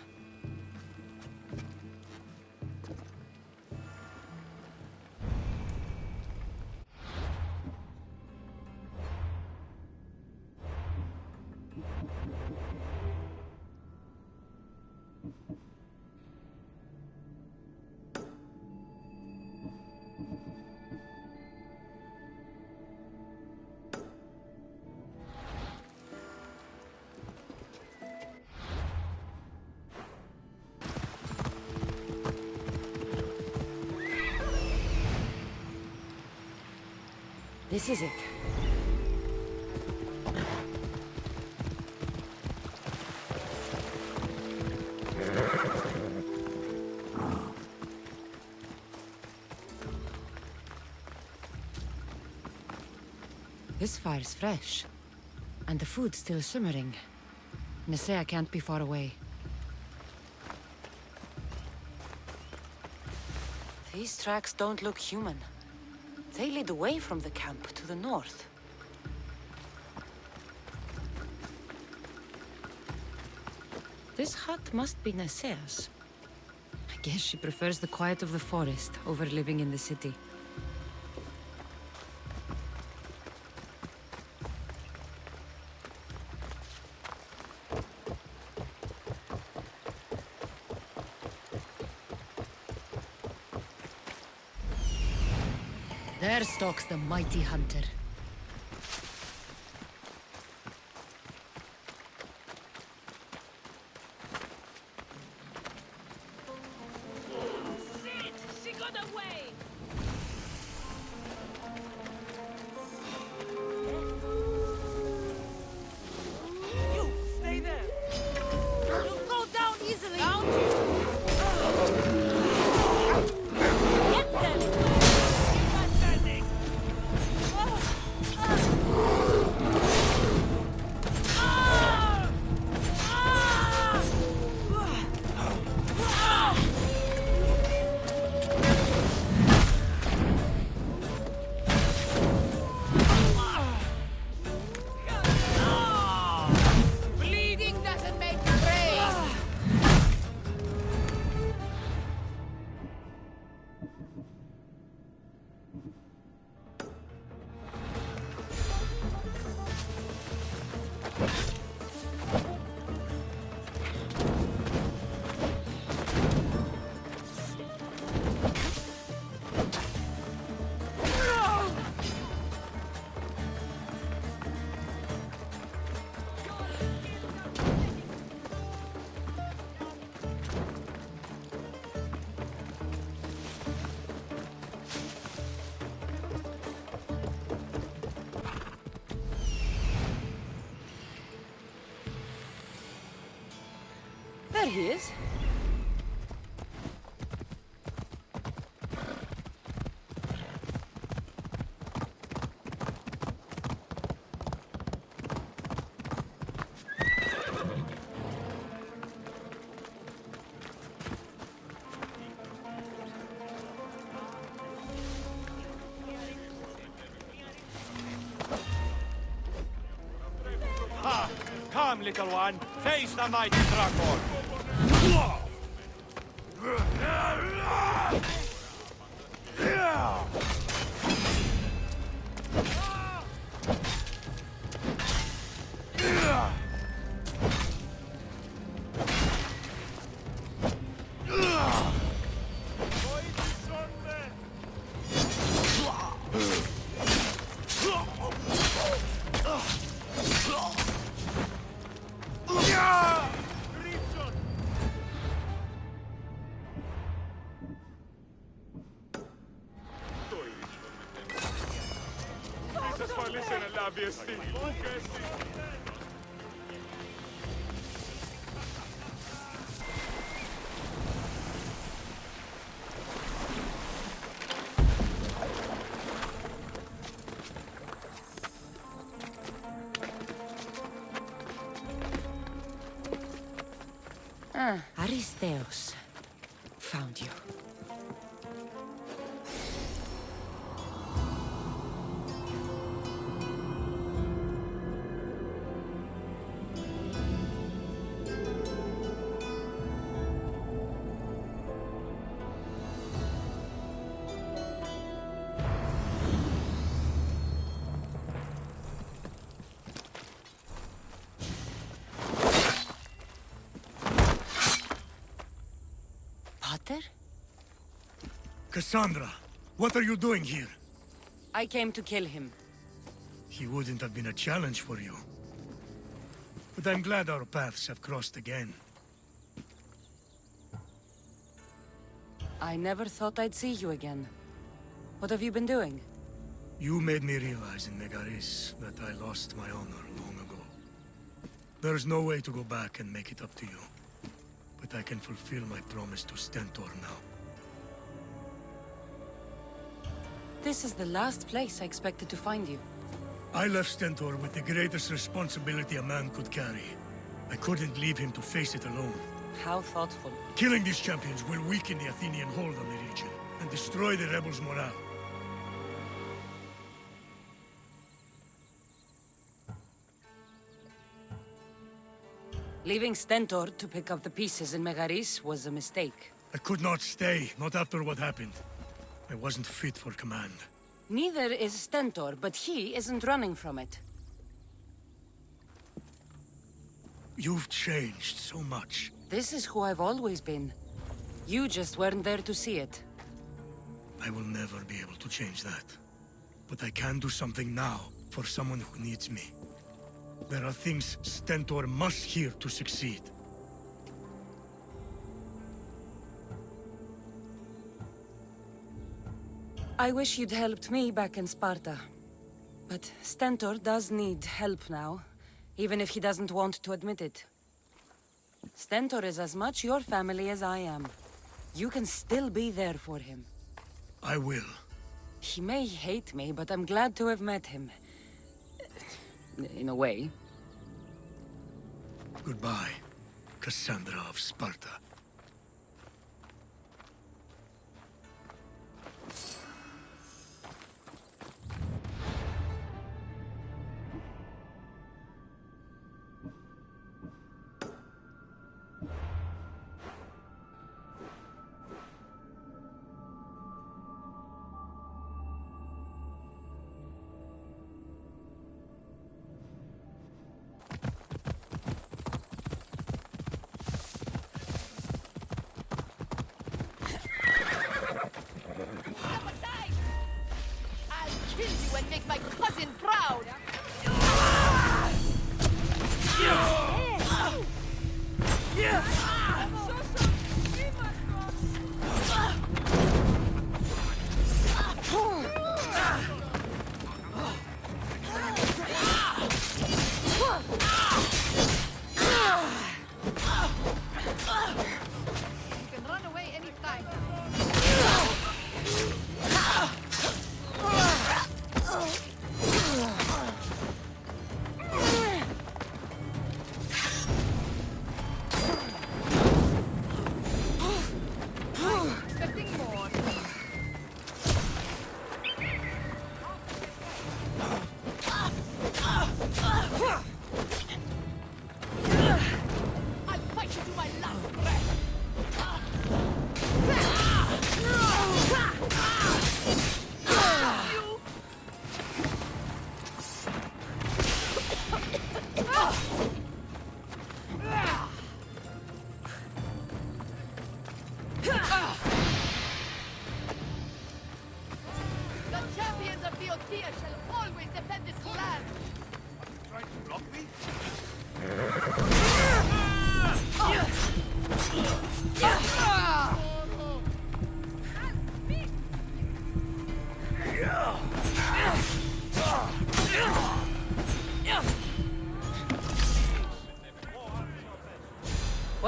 This is it. This fire's fresh, and the food's still simmering. Nesea can't be far away. These tracks don't look human. They lead away from the camp to the north. This hut must be Nesea's. I guess she prefers the quiet of the forest over living in the city. There stalks the mighty hunter. he is. Ha! Come, little one. Face the mighty dragon. Aristeos. Found you. Pater? Cassandra, what are you doing here? I came to kill him. He wouldn't have been a challenge for you. But I'm glad our paths have crossed again. I never thought I'd see you again. What have you been doing? You made me realize in Megaris that I lost my honor long ago. There's no way to go back and make it up to you. But I can fulfill my promise to Stentor now. This is the last place I expected to find you. I left Stentor with the greatest responsibility a man could carry. I couldn't leave him to face it alone. How thoughtful. Killing these champions will weaken the Athenian hold on the region and destroy the rebels' morale. Leaving Stentor to pick up the pieces in Megaris was a mistake. I could not stay, not after what happened. I wasn't fit for command. Neither is Stentor, but he isn't running from it. You've changed so much. This is who I've always been. You just weren't there to see it. I will never be able to change that. But I can do something now for someone who needs me. There are things Stentor must hear to succeed. I wish you'd helped me back in Sparta. But Stentor does need help now, even if he doesn't want to admit it. Stentor is as much your family as I am. You can still be there for him. I will. He may hate me, but I'm glad to have met him. In a way. Goodbye, Cassandra of Sparta.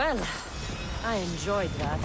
Well, I enjoyed that.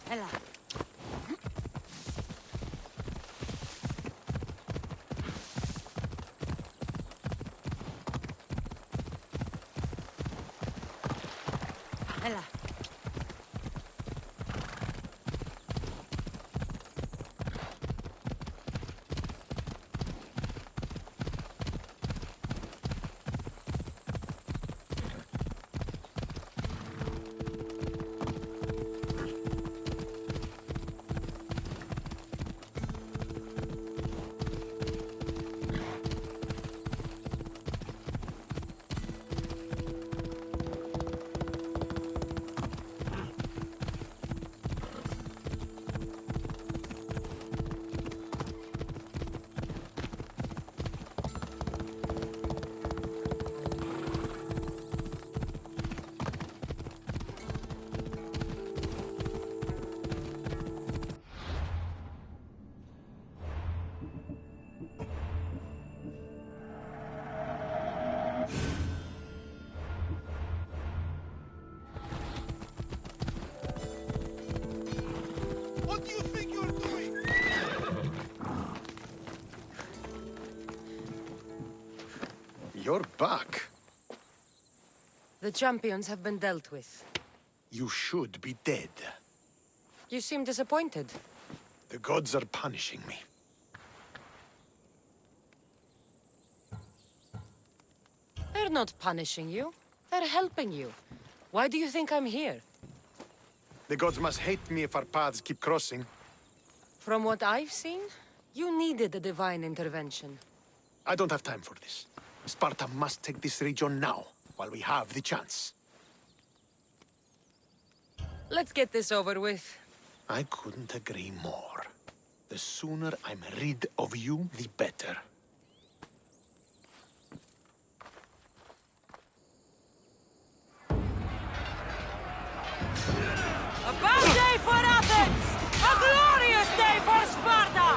Έλα. Έλα. What do you think you're doing? You're back. The champions have been dealt with. You should be dead. You seem disappointed. The gods are punishing me. They're not punishing you. They're helping you. Why do you think I'm here? The gods must hate me if our paths keep crossing. From what I've seen, you needed a divine intervention. I don't have time for this. Sparta must take this region now, while we have the chance. Let's get this over with. I couldn't agree more. The sooner I'm rid of you, the better. A bad day for Athens! A glorious day for Sparta!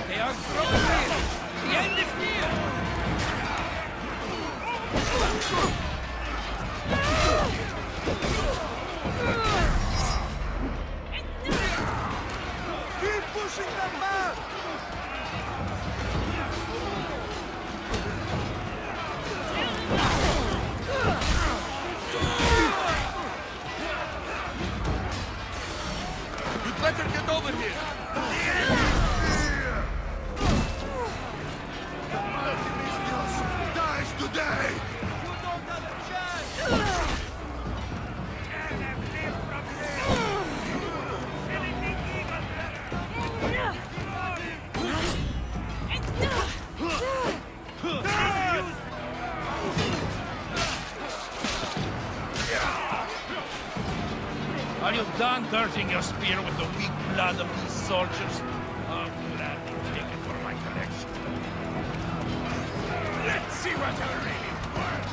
They are growing! The end is near! Keep pushing them back! You'd better get over here! Dies today! Are you done dirtying your spear with the weak blood of these soldiers? I'll gladly take it for my collection. Let's see what you're really worth!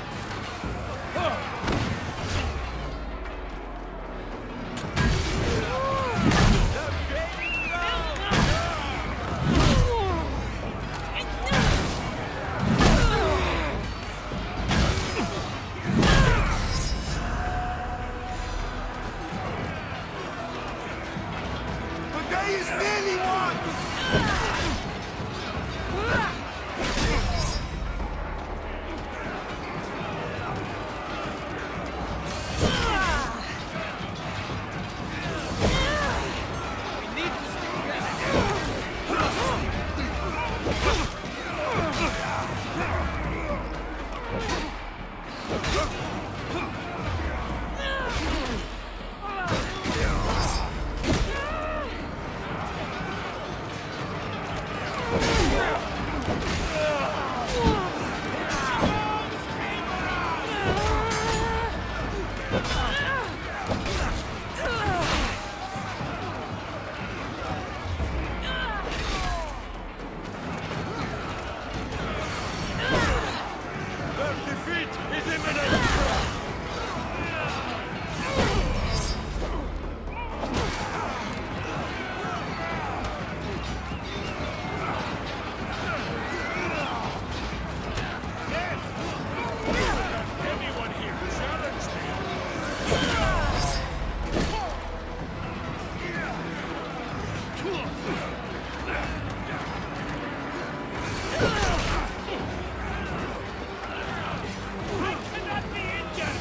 The day is nearly won! Their defeat is imminent! Anyone here challenge me? I cannot be injured!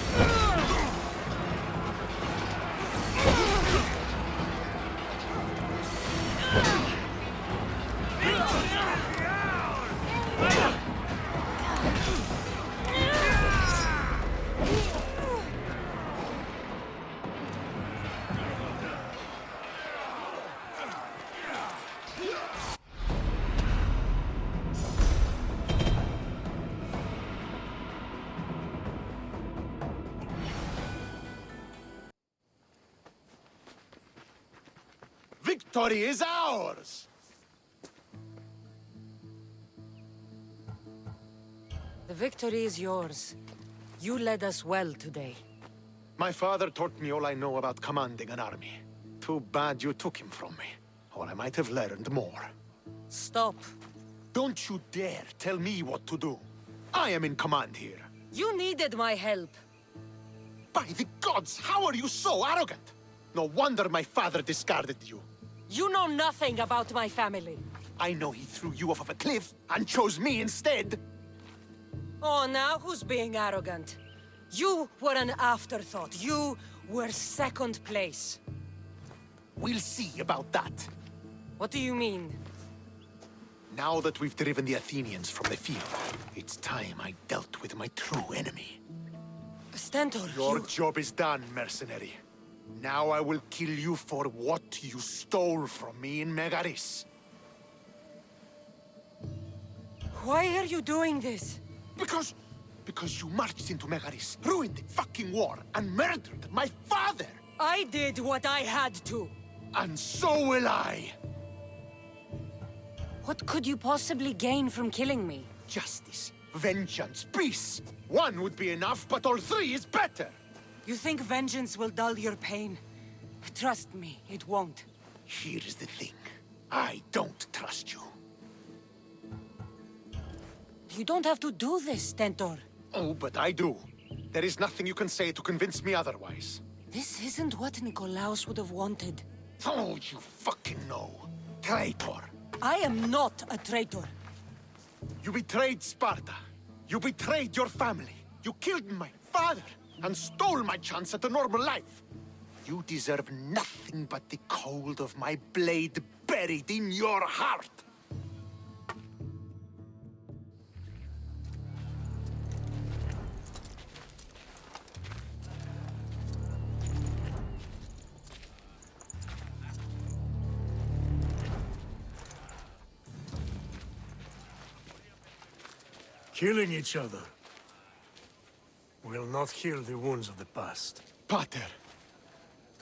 Victory is ours! The victory is yours. You led us well today. My father taught me all I know about commanding an army. Too bad you took him from me, or I might have learned more. Stop. Don't you dare tell me what to do. I am in command here. You needed my help. By the gods, how are you so arrogant? No wonder my father discarded you. You know nothing about my family. I know he threw you off of a cliff and chose me instead. Oh, now who's being arrogant? You were an afterthought. You were second place. We'll see about that. What do you mean? Now that we've driven the Athenians from the field, it's time I dealt with my true enemy. Stentor, Your job is done, mercenary. Now I will kill you for what you stole from me in Megaris. Why are you doing this? Because you marched into Megaris, ruined the fucking war, and murdered my father! I did what I had to. And so will I! What could you possibly gain from killing me? Justice, vengeance, peace! One would be enough, but all three is better! You think vengeance will dull your pain? Trust me, it won't. Here's the thing. I don't trust you. You don't have to do this, Stentor. Oh, but I do. There is nothing you can say to convince me otherwise. This isn't what Nikolaos would have wanted. Oh, you fucking know. Traitor. I am not a traitor. You betrayed Sparta. You betrayed your family. You killed my father and stole my chance at a normal life. You deserve nothing but the cold of my blade buried in your heart. Killing each other will not heal the wounds of the past. Pater.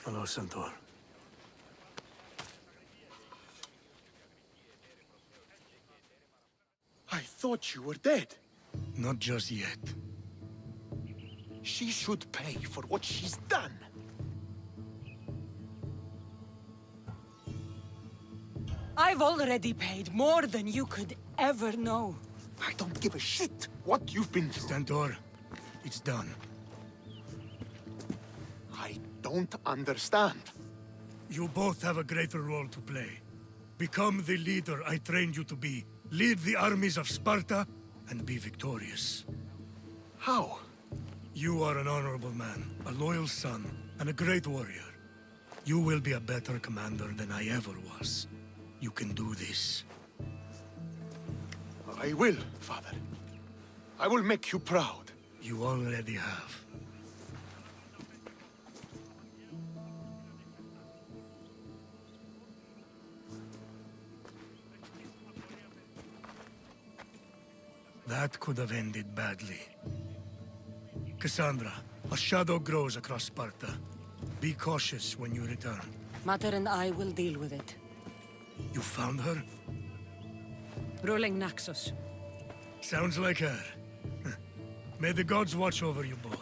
Hello, Centaur. I thought you were dead. Not just yet. She should pay for what she's done. I've already paid more than you could ever know. I don't give a shit what you've been through. Stentor, it's done. I don't understand. You both have a greater role to play. Become the leader I trained you to be. Lead the armies of Sparta and be victorious. How? You are an honorable man, a loyal son, and a great warrior. You will be a better commander than I ever was. You can do this. I will, Father. I will make you proud. You already have. That could have ended badly. Cassandra, a shadow grows across Sparta. Be cautious when you return. Mater and I will deal with it. You found her? Ruling Naxos. Sounds like her. May the gods watch over you both.